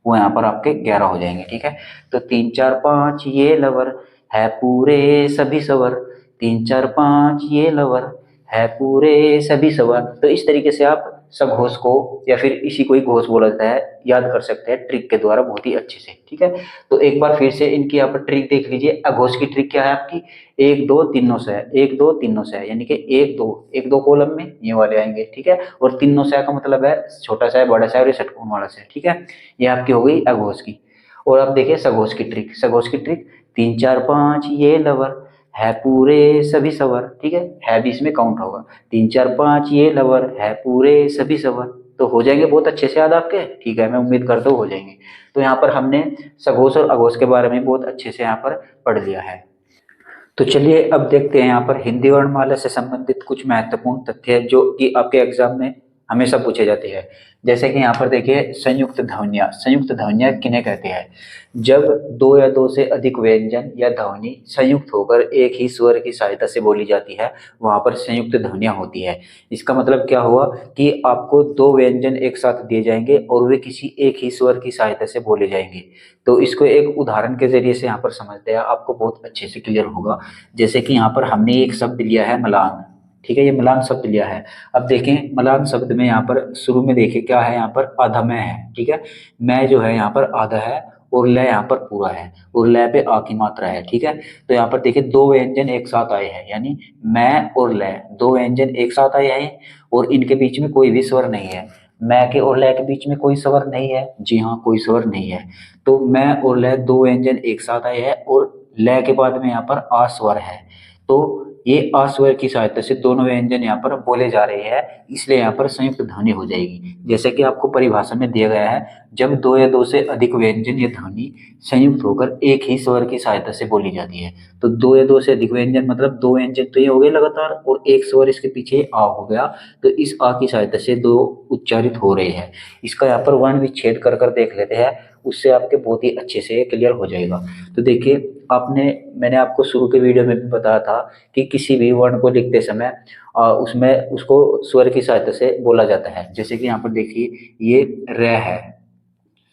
वो यहाँ पर आपके 11 हो जाएंगे। ठीक है, तो 3 4 5 ये लवर है पूरे सभी सवर, 3 4 5 ये लवर है पूरे सभी सवर। तो इस तरीके से आप सघोष को या फिर इसी को ही घोष बोला जाता है, याद कर सकते हैं ट्रिक के द्वारा बहुत ही अच्छे से। ठीक है, तो एक बार फिर से इनकी यहाँ पर ट्रिक देख लीजिए। अघोष की ट्रिक क्या है आपकी, 1 2 तीनों से, 1 2 तीनों से, यानी कि 1 2 कॉलम में ये वाले आएंगे। ठीक है, और तीनों से का मतलब है छोटा सा है, बड़ा सा है और ये षटकोण वाला सा है। ठीक है, ये आपकी हो गई अघोष की। और अब देखिए सघोष की ट्रिक, सघोष की ट्रिक 3 4 5 ये लवर है पूरे सभी सवर। ठीक है भी इसमें काउंट होगा, 3 4 5 ये लवर है पूरे सभी सवर। तो हो जाएंगे बहुत अच्छे से याद आपके। ठीक है, मैं उम्मीद करता हूँ हो जाएंगे। तो यहाँ पर हमने सघोष और अघोष के बारे में बहुत अच्छे से यहाँ पर पढ़ लिया है। तो चलिए अब देखते हैं यहाँ पर हिंदी वर्णमाला से संबंधित कुछ महत्वपूर्ण तथ्य जो कि आपके एग्जाम में हमेशा पूछे जाते हैं। जैसे कि यहाँ पर देखिए संयुक्त ध्वनियाँ किन्हें कहते हैं? जब दो या दो से अधिक व्यंजन या ध्वनि संयुक्त होकर एक ही स्वर की सहायता से बोली जाती है, वहां पर संयुक्त ध्वनियाँ होती है। इसका मतलब क्या हुआ कि आपको दो व्यंजन एक साथ दिए जाएंगे और वे किसी एक ही स्वर की सहायता से बोले जाएंगे। तो इसको एक उदाहरण के जरिए से यहाँ पर समझते हैं, आपको बहुत अच्छे से क्लियर होगा। जैसे कि यहाँ पर हमने एक शब्द लिया है मलान, ठीक है, ये मलान शब्द लिया है। अब देखें मलान शब्द में यहाँ पर शुरू में देखिए क्या है, यहाँ पर आधा मैं है, ठीक है। मैं जो है यहाँ पर आधा है और ल यहाँ पर पूरा है और ल पे आ की मात्रा है, ठीक है। तो यहाँ पर देखिए दो व्यंजन एक साथ आए हैं, यानी मैं और ल, दो व्यंजन एक साथ आए हैं और इनके बीच में कोई भी स्वर नहीं है। मैं के और ल के बीच में कोई स्वर नहीं है, जी हाँ, कोई स्वर नहीं है। तो मैं और ल दो व्यंजन एक साथ आए हैं और ल के बाद में यहाँ पर आ स्वर है। तो ये आ स्वर की सहायता से दोनों व्यंजन यहाँ पर बोले जा रहे हैं, इसलिए यहाँ पर संयुक्त ध्वनि हो जाएगी। जैसे कि आपको परिभाषा में दिया गया है, जब दो या दो से अधिक व्यंजन या ध्वनि संयुक्त होकर एक ही स्वर की सहायता से बोली जाती है। तो दो या दो से अधिक व्यंजन मतलब दो व्यंजन तो ये हो गए लगातार और एक स्वर इसके पीछे आ हो गया, तो इस आ की सहायता से दो उच्चारित हो रहे हैं। इसका यहाँ पर वर्ण विच्छेद कर कर देख लेते हैं, उससे आपके बहुत ही अच्छे से क्लियर हो जाएगा। तो देखिए मैंने आपको शुरू के वीडियो में भी बताया था कि किसी भी वर्ण को लिखते समय उसमें उसको स्वर की सहायता से बोला जाता है। जैसे कि यहाँ पर देखिए ये र है,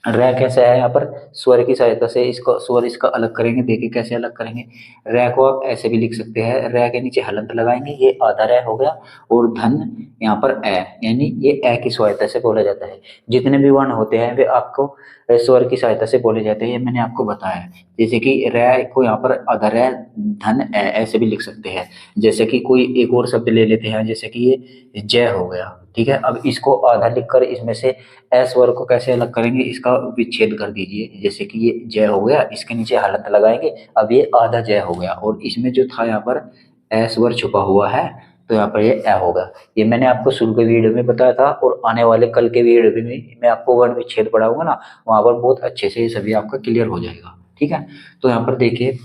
र कैसा है, यहाँ पर स्वर की सहायता से इसको स्वर इसका अलग करेंगे। देखिए कैसे अलग करेंगे, र को आप ऐसे भी लिख सकते हैं, र के नीचे हलंत लगाएंगे, ये आधा र हो गया और धन यहाँ पर ए, यानी ये ए की सहायता से बोला जाता है। जितने भी वर्ण होते हैं वे आपको स्वर की सहायता से बोले जाते हैं, ये मैंने आपको बताया है। जैसे कि र को यहाँ पर आधा र धन ए ऐसे भी लिख सकते हैं। जैसे कि कोई एक और शब्द ले लेते हैं, जैसे कि ये जय हो गया, ठीक है। अब इसको आधा लिखकर इसमें से ए स्वर को कैसे अलग करेंगे, इसका विच्छेद कर दीजिए। जैसे कि ये जय हो गया, इसके नीचे हलंत लगाएंगे, अब ये आधा जय हो गया और इसमें जो था यहाँ पर ए स्वर छुपा हुआ है, तो यहाँ पर ये ए होगा। ये मैंने आपको शुरू के वीडियो में बताया था और आने वाले कल के वीडियो में मैं आपको वर्ण विच्छेद पढ़ाऊंगा ना, वहां पर बहुत अच्छे से ये सभी आपका क्लियर हो जाएगा, ठीक है। तो यहाँ पर देखिए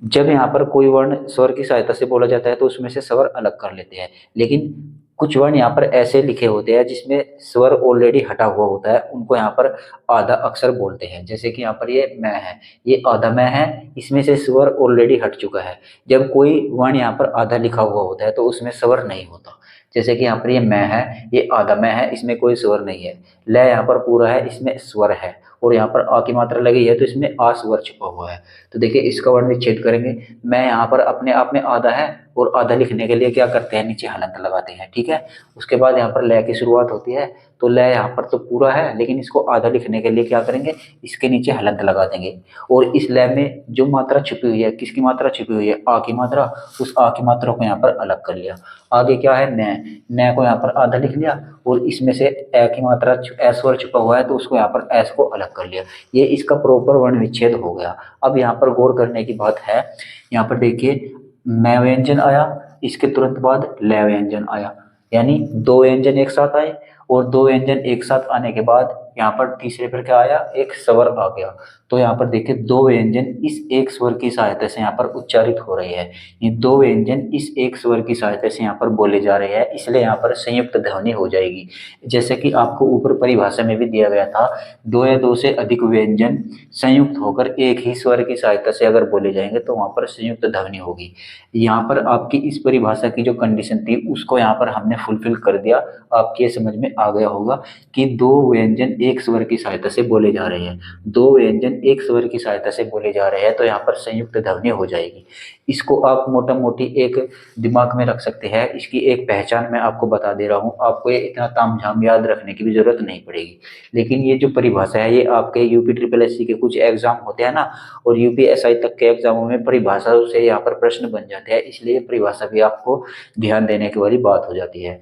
जब यहाँ पर कोई वर्ण स्वर की सहायता से बोला जाता है तो उसमें से स्वर अलग कर लेते हैं, लेकिन कुछ वर्ण यहाँ पर ऐसे लिखे होते हैं जिसमें स्वर ऑलरेडी हटा हुआ होता है, उनको यहाँ पर आधा अक्षर बोलते हैं। जैसे कि यहाँ पर ये मैं है, ये आधा मैं है, इसमें से स्वर ऑलरेडी हट चुका है। जब कोई वर्ण यहाँ पर आधा लिखा हुआ होता है तो उसमें स्वर नहीं होता। जैसे कि यहाँ पर ये मैं है, ये आधा मैं है, इसमें कोई स्वर नहीं है। ल यहाँ पर पूरा है, इसमें स्वर है और यहाँ पर आ की मात्रा लगी है तो इसमें आ स्वर छुपा हुआ है। तो देखिए इसका वर्ण विच्छेद करेंगे, मैं यहाँ पर अपने आप में आधा है और आधा लिखने के लिए क्या करते हैं, नीचे हलंत लगाते हैं, ठीक है। उसके बाद यहाँ पर ल की शुरुआत होती है, तो ल यहाँ पर तो पूरा है लेकिन इसको आधा लिखने के लिए क्या करेंगे, इसके नीचे हलंत लगा देंगे और इस ल में जो मात्रा छुपी हुई है, किसकी मात्रा छुपी हुई है, आ की मात्रा, उस आ की मात्रा को यहाँ पर अलग कर लिया। आगे क्या है, न को यहाँ पर आधा लिख लिया और इसमें से ए की मात्रा ए स्वर छुपा हुआ है तो उसको यहाँ पर एस को अलग कर लिया। ये इसका प्रॉपर वर्ण विच्छेद हो गया। अब यहाँ पर गौर करने की बात है, यहाँ पर देखिए मैं व्यंजन आया, इसके तुरंत बाद ल व्यंजन आया, यानी दो व्यंजन एक साथ आए और दो व्यंजन एक साथ आने के बाद यहाँ पर तीसरे पर क्या आया, एक स्वर आ गया। तो यहाँ पर देखिए दो व्यंजन इस एक स्वर की सहायता से यहाँ पर उच्चारित हो रहे हैं। ये दो व्यंजन इस एक स्वर की सहायता से यहाँ पर बोले जा रहे हैं, इसलिए यहाँ पर संयुक्त ध्वनि हो जाएगी। जैसे कि आपको ऊपर परिभाषा में भी दिया गया था, दो या दो से अधिक व्यंजन संयुक्त होकर एक ही स्वर की सहायता से अगर बोले जाएंगे तो वहां पर संयुक्त ध्वनि होगी। यहाँ पर आपकी इस परिभाषा की जो कंडीशन थी उसको यहाँ पर हमने फुलफिल कर दिया। आपके ये समझ में आ गया होगा कि दो व्यंजन एक स्वर की सहायता से बोले जा रहे हैं, दो व्यंजन एक स्वर की सहायता से बोले जा रहे हैं, तो यहाँ पर संयुक्त ध्वनि हो जाएगी। इसको आप मोटा मोटी एक दिमाग में रख सकते हैं। इसकी एक पहचान मैं आपको बता दे रहा हूँ, आपको ये इतना तामझाम याद रखने की भी जरूरत नहीं पड़ेगी। लेकिन ये जो परिभाषा है ये आपके यूपी ट्रिपल एससी के कुछ एग्जाम होते हैं ना, और यूपीएसआई तक के एग्जामों में परिभाषा से यहाँ पर प्रश्न बन जाते हैं, इसलिए परिभाषा भी आपको ध्यान देने की वाली बात हो जाती है।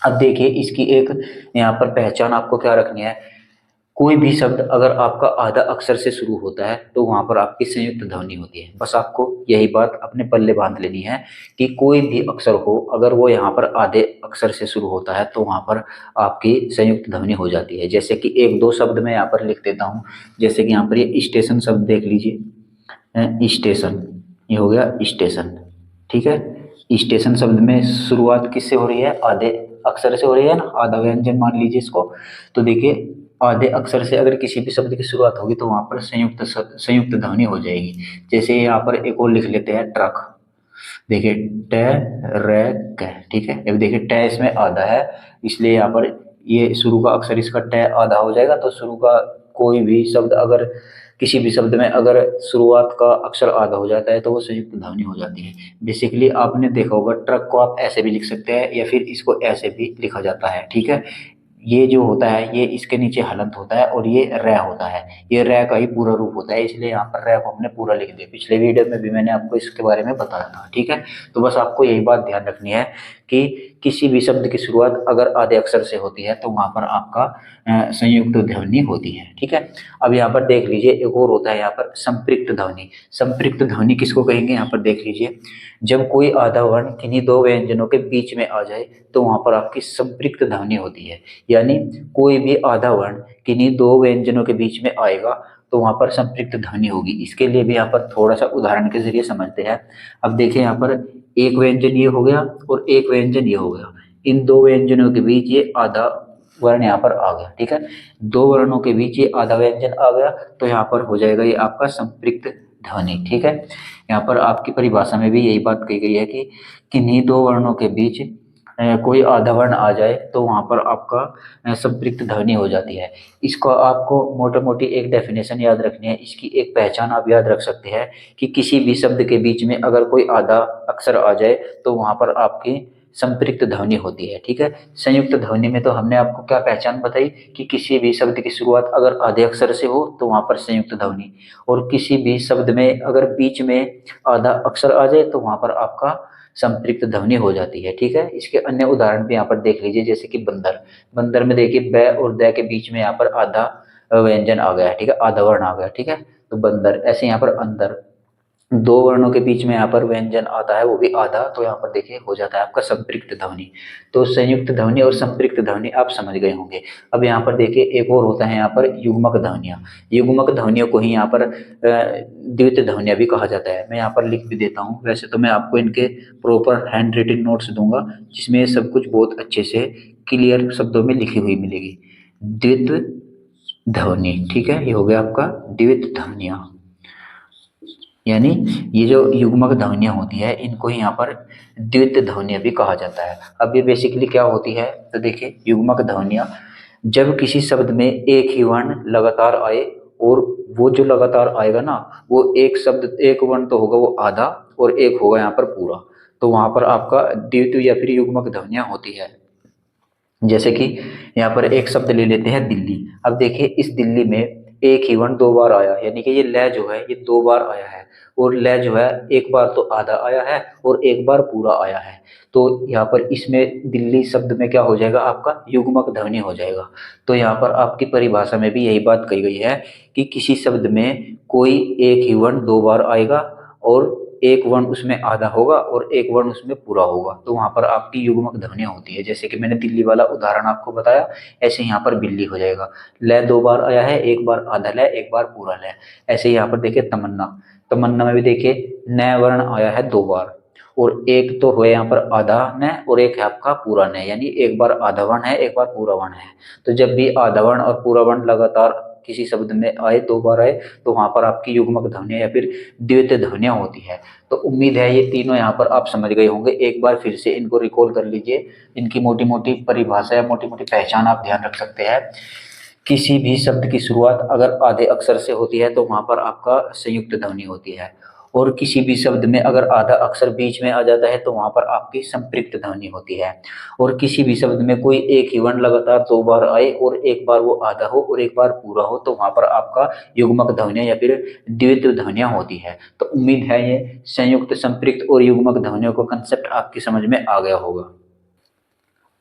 अब देखिए इसकी एक यहाँ पर पहचान आपको क्या रखनी है, कोई भी शब्द अगर आपका आधा अक्षर से शुरू होता है तो वहां पर आपकी संयुक्त ध्वनि होती है। बस आपको यही बात अपने पल्ले बांध लेनी है कि कोई भी अक्षर हो अगर वो यहाँ पर आधे अक्षर से शुरू होता है तो वहां पर आपकी संयुक्त ध्वनि हो जाती है। जैसे कि एक दो शब्द मैं यहाँ पर लिख देता हूँ, जैसे कि यहाँ पर ये स्टेशन शब्द देख लीजिए, स्टेशन, ये हो गया स्टेशन, ठीक है। स्टेशन शब्द में शुरुआत किससे हो रही है, आधे अक्षर से हो रही है ना, आधा व्यंजन मान लीजिए इसको। तो देखिए आधे अक्षर से अगर किसी भी शब्द की शुरुआत होगी तो वहां पर संयुक्त ध्वनि हो जाएगी। जैसे यहाँ पर एक और लिख लेते हैं ट्रक। देखिए ट र क, ठीक है। अब देखिए ट इसमें आधा है, इसलिए यहाँ पर ये शुरू का अक्षर इसका ट आधा हो जाएगा। तो शुरू का कोई भी शब्द अगर किसी भी शब्द में अगर शुरुआत का अक्षर आधा हो जाता है तो वो संयुक्त ध्वनि हो जाती है। बेसिकली आपने देखा होगा ट्रक को आप ऐसे भी लिख सकते हैं या फिर इसको ऐसे भी लिखा जाता है, ठीक है। ये जो होता है ये इसके नीचे हलंत होता है और ये र होता है, ये र का ही पूरा रूप होता है, इसलिए यहाँ पर र को हमने पूरा लिख दिया। पिछले वीडियो में भी मैंने आपको इसके बारे में बताया था, ठीक है। तो बस आपको यही बात ध्यान रखनी है कि किसी भी शब्द की शुरुआत अगर आधे अक्षर से होती है तो वहां पर आपका संयुक्त ध्वनि होती है, ठीक है। अब यहाँ पर देख लीजिए एक और होता है यहाँ पर संपृक्त ध्वनि। संपृक्त ध्वनि किसको कहेंगे, यहाँ पर देख लीजिए जब कोई आधा वर्ण किन्हीं दो व्यंजनों के बीच में आ जाए तो वहां पर आपकी संपृक्त ध्वनि होती है। यानी कोई भी आधा वर्ण किन्हीं दो व्यंजनों के बीच में आएगा तो वहां पर संपृक्त ध्वनि होगी। इसके लिए भी यहाँ पर थोड़ा सा उदाहरण के जरिए समझते हैं। अब देखिए यहाँ पर एक व्यंजन ये हो गया और एक व्यंजन ये हो गया, इन दो व्यंजनों के बीच ये आधा वर्ण यहाँ पर आ गया, ठीक है। दो वर्णों के बीच ये आधा व्यंजन आ गया तो यहाँ पर हो जाएगा ये आपका संपृक्त ध्वनि, ठीक है। यहाँ पर आपकी परिभाषा में भी यही बात कही गई है कि किन्हीं दो वर्णों के बीच कोई आधा वर्ण आ जाए तो वहां पर आपका संपृक्त ध्वनि हो जाती है। इसको आपको मोटा मोटी एक डेफिनेशन याद रखनी है, इसकी एक पहचान आप याद रख सकते हैं कि किसी भी शब्द के बीच में अगर कोई आधा अक्षर आ जाए तो वहां पर आपकी संपृक्त ध्वनि होती है, ठीक है। संयुक्त ध्वनि में तो हमने आपको क्या पहचान बताई कि किसी भी शब्द की शुरुआत अगर आधे अक्षर से हो तो वहां पर संयुक्त ध्वनि, और किसी भी शब्द में अगर बीच में आधा अक्षर आ जाए तो वहां पर आपका संपृक्त ध्वनि हो जाती है, ठीक है। इसके अन्य उदाहरण भी यहाँ पर देख लीजिए, जैसे कि बंदर। बंदर में देखिए ब और द के बीच में यहाँ पर आधा व्यंजन आ गया है, ठीक है, आधा वर्ण आ गया, ठीक है। तो बंदर। ऐसे यहाँ पर अंदर, दो वर्णों के बीच में यहाँ पर व्यंजन आता है वो भी आधा, तो यहाँ पर देखिए हो जाता है आपका संपृक्त ध्वनि। तो संयुक्त ध्वनि और संपृक्त ध्वनि आप समझ गए होंगे। अब यहाँ पर देखिए एक और होता है यहाँ पर युग्मक ध्वनियाँ। युग्मक ध्वनियों को ही यहाँ पर द्वितीय ध्वनियाँ भी कहा जाता है। मैं यहाँ पर लिख भी देता हूँ, वैसे तो मैं आपको इनके प्रॉपर हैंड रिटन नोट्स दूंगा जिसमें ये सब कुछ बहुत अच्छे से क्लियर शब्दों में लिखी हुई मिलेगी। द्वितीय ध्वनि, ठीक है, ये हो गया आपका द्वितीय ध्वनियाँ। यानी ये जो युग्मक ध्वनियाँ होती है इनको ही यहाँ पर द्वितीय ध्वनियाँ भी कहा जाता है। अब ये बेसिकली क्या होती है, तो देखिए युग्मक ध्वनियाँ जब किसी शब्द में एक ही वर्ण लगातार आए, और वो जो लगातार आएगा ना वो एक शब्द एक वर्ण तो होगा वो आधा और एक होगा यहाँ पर पूरा, तो वहां पर आपका द्वितीय या फिर युग्मक ध्वनियाँ होती है। जैसे कि यहाँ पर एक शब्द ले लेते हैं दिल्ली। अब देखिए इस दिल्ली में एक ही वर्ण दो बार आया, यानी कि ये ल जो है ये दो बार आया है, और ल जो है एक बार तो आधा आया है और एक बार पूरा आया है। तो यहाँ पर इसमें दिल्ली शब्द में क्या हो जाएगा आपका युग्मक ध्वनि हो जाएगा। तो यहाँ पर आपकी परिभाषा में भी यही बात कही गई है कि किसी शब्द में कोई एक ही वर्ण दो बार आएगा और एक वर्ण उसमें आधा होगा और एक वर्ण उसमें पूरा होगा, तो वहां पर आपकी युग्मक ध्वनियाँ होती है। जैसे कि मैंने दिल्ली वाला उदाहरण आपको बताया, ऐसे यहाँ पर बिल्ली हो जाएगा। ल दो बार आया है, एक बार आधा ल एक बार पूरा ल। ऐसे यहाँ पर देखिए तमन्ना। तमन्ना में भी देखिए न वर्ण आया है दो बार, और एक तो है यहाँ पर आधा न और एक है आपका पूरा न, यानी एक बार आधा वर्ण है एक बार पूरा वर्ण है। तो जब भी आधा वर्ण और पूरा वर्ण लगातार किसी शब्द में आए, दो बार आए, तो वहां पर आपकी युग्मक ध्वनियाँ या फिर द्वितीय ध्वनियाँ होती है। तो उम्मीद है ये तीनों यहाँ पर आप समझ गए होंगे। एक बार फिर से इनको रिकॉल कर लीजिए, इनकी मोटी मोटी परिभाषा या मोटी मोटी पहचान आप ध्यान रख सकते हैं। किसी भी शब्द की शुरुआत अगर आधे अक्षर से होती है तो वहां पर आपका संयुक्त ध्वनि होती है, और किसी भी शब्द में अगर आधा अक्षर बीच में आ जाता है तो वहां पर आपकी संपृक्त ध्वनि होती है, और किसी भी शब्द में कोई एक ही वर्ण लगातार दो बार आए और एक बार वो आधा हो और एक बार पूरा हो तो वहां पर आपका युग्मक ध्वनियाँ या फिर द्वितीय ध्वनियाँ होती है। तो उम्मीद है ये संयुक्त, संपृक्त और युग्मक ध्वनियों का कंसेप्ट आपकी समझ में आ गया होगा।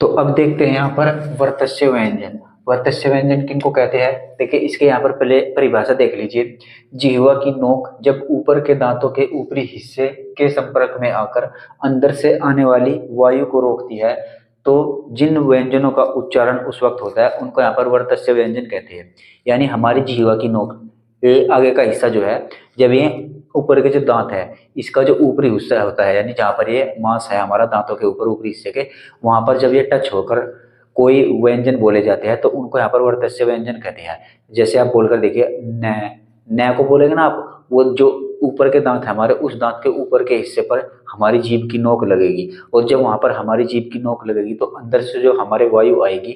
तो अब देखते हैं यहाँ पर वर्तस्य व्यंजन। वर्तस्य व्यंजन किनको कहते हैं, देखिए इसके यहाँ पर पहले परिभाषा देख लीजिए। जिह्वा की नोक जब ऊपर के दांतों के ऊपरी हिस्से के संपर्क में आकर अंदर से आने वाली वायु को रोकती है तो जिन व्यंजनों का उच्चारण उस वक्त होता है उनको यहाँ पर वर्तस्य व्यंजन कहते हैं। यानी हमारी जिह्वा की नोक, ये आगे का हिस्सा जो है, जब ये ऊपर के जो दांत है, इसका जो ऊपरी हिस्सा होता है, यानी जहाँ पर ये मांस है हमारा दांतों के ऊपर ऊपरी हिस्से के, वहां पर जब ये टच होकर कोई व्यंजन बोले जाते हैं तो उनको यहाँ पर वर्तस्य व्यंजन कहते हैं। जैसे आप बोलकर देखिए न, न को बोलेंगे ना आप, वो जो ऊपर के दांत है हमारे, उस दांत के ऊपर के हिस्से पर हमारी जीभ की नोक लगेगी, और जब वहां पर हमारी जीभ की नोक लगेगी तो अंदर से जो हमारे वायु आएगी,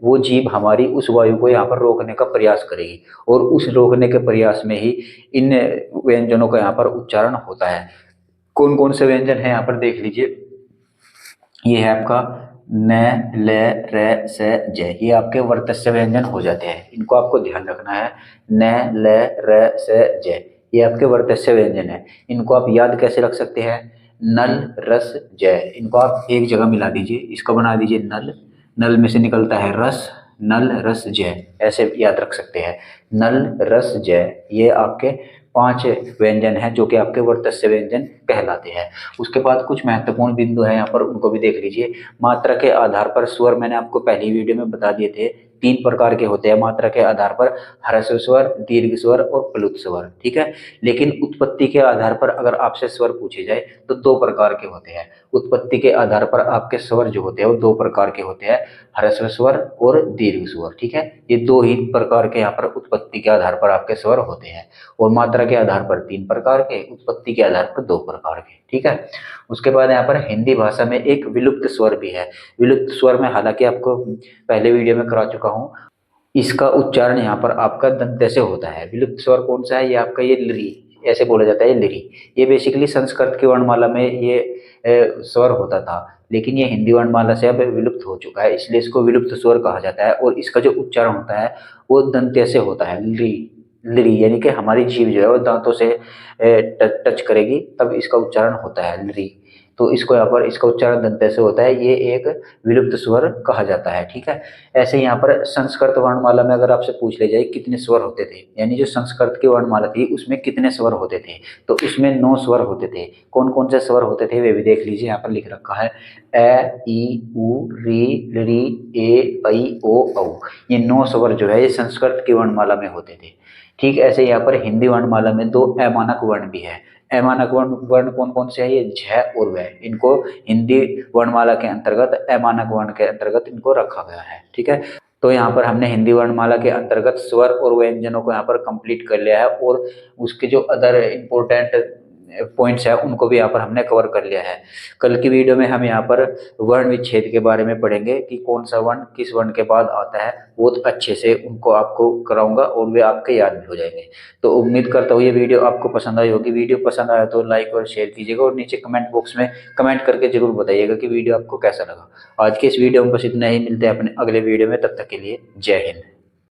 वो जीभ हमारी उस वायु को यहाँ पर रोकने का प्रयास करेगी, और उस रोकने के प्रयास में ही इन व्यंजनों का यहाँ पर उच्चारण होता है। कौन कौन से व्यंजन है यहाँ पर देख लीजिए। ये है आपका न, ल, र, स, ज, ये आपके वर्तस्य व्यंजन हो जाते हैं, इनको आपको ध्यान रखना है। न, ल, र, स, ज, ये आपके वर्तस्य व्यंजन है। इनको आप याद कैसे रख सकते हैं? नल, रस, जय, इनको आप एक जगह मिला दीजिए, इसको बना दीजिए नल, नल में से निकलता है रस, नल, रस, जय, ऐसे याद रख सकते हैं। नल, रस, जय, ये आपके 5 व्यंजन हैं जो कि आपके वर्तस्य व्यंजन कहलाते हैं। उसके बाद कुछ महत्वपूर्ण बिंदु हैं यहाँ पर, उनको भी देख लीजिए। मात्रा के आधार पर स्वर मैंने आपको पहली वीडियो में बता दिए थे, 3 प्रकार के होते हैं मात्रा के आधार पर, ह्रस्व स्वर, दीर्घ स्वर और प्लुत स्वर, ठीक है। लेकिन उत्पत्ति के आधार पर अगर आपसे स्वर पूछे जाए तो 2 प्रकार के होते हैं। उत्पत्ति के आधार पर आपके स्वर जो होते हैं वो 2 प्रकार के होते हैं, ह्रस्व स्वर और दीर्घ स्वर, ठीक है। ये 2 ही प्रकार के यहाँ पर उत्पत्ति के आधार पर आपके स्वर होते हैं, और मात्रा के आधार पर 3 प्रकार के, उत्पत्ति के आधार पर 2 प्रकार के, ठीक है। उसके बाद यहाँ पर हिंदी भाषा में एक विलुप्त स्वर भी है। विलुप्त स्वर में हालांकि आपको पहले वीडियो में करा चुका हूँ, इसका उच्चारण यहाँ पर आपका दंत से होता है। विलुप्त स्वर कौन सा है? ये आपका ये लिरी, ऐसे बोला जाता है, लिरी। ये बेसिकली संस्कृत की वर्णमाला में ये स्वर होता था, लेकिन ये हिंदी वर्णमाला से अब विलुप्त हो चुका है, इसलिए इसको विलुप्त स्वर कहा जाता है। और इसका जो उच्चारण होता है वो दंत्य से होता है, लिरी, लिरी, यानी कि हमारी जीभ जो है वो दांतों से टच करेगी तब इसका उच्चारण होता है, लिरी। तो इसको यहाँ पर इसका उच्चारण दंत्य से होता है, ये एक विलुप्त स्वर कहा जाता है, ठीक है। ऐसे यहाँ पर संस्कृत वर्णमाला में अगर आपसे पूछ ले जाए कितने स्वर होते थे, यानी जो संस्कृत की वर्णमाला थी उसमें कितने स्वर होते थे, तो उसमें 9 स्वर होते थे। कौन कौन से स्वर होते थे वे भी देख लीजिए, यहाँ पर लिख रखा है। ए, ई, उ, री, ली, ए, ऐ, ओ, औ, ये 9 स्वर जो है ये संस्कृत की वर्णमाला में होते थे, ठीक। ऐसे यहाँ पर हिंदी वर्णमाला में 2 अमानक वर्ण भी है। अमानक वर्ण कौन कौन से है? ये झ और व, इनको हिंदी वर्णमाला के अंतर्गत अमानक वर्ण के अंतर्गत इनको रखा गया है, ठीक है। तो यहाँ पर हमने हिंदी वर्णमाला के अंतर्गत स्वर और व्यंजनों को यहाँ पर कंप्लीट कर लिया है, और उसके जो अदर इम्पोर्टेंट पॉइंट्स है उनको भी यहाँ पर हमने कवर कर लिया है। कल की वीडियो में हम यहाँ पर वर्ण विच्छेद के बारे में पढ़ेंगे कि कौन सा वर्ण किस वर्ण के बाद आता है, बहुत अच्छे से उनको आपको कराऊंगा और वे आपके याद भी हो जाएंगे। तो उम्मीद करता हूँ ये वीडियो आपको पसंद आई होगी। वीडियो पसंद आया तो लाइक और शेयर कीजिएगा, और नीचे कमेंट बॉक्स में कमेंट करके जरूर बताइएगा कि वीडियो आपको कैसा लगा। आज के इस वीडियो में बस इतना ही, मिलते हैं अपने अगले वीडियो में, तब तक के लिए जय हिंद।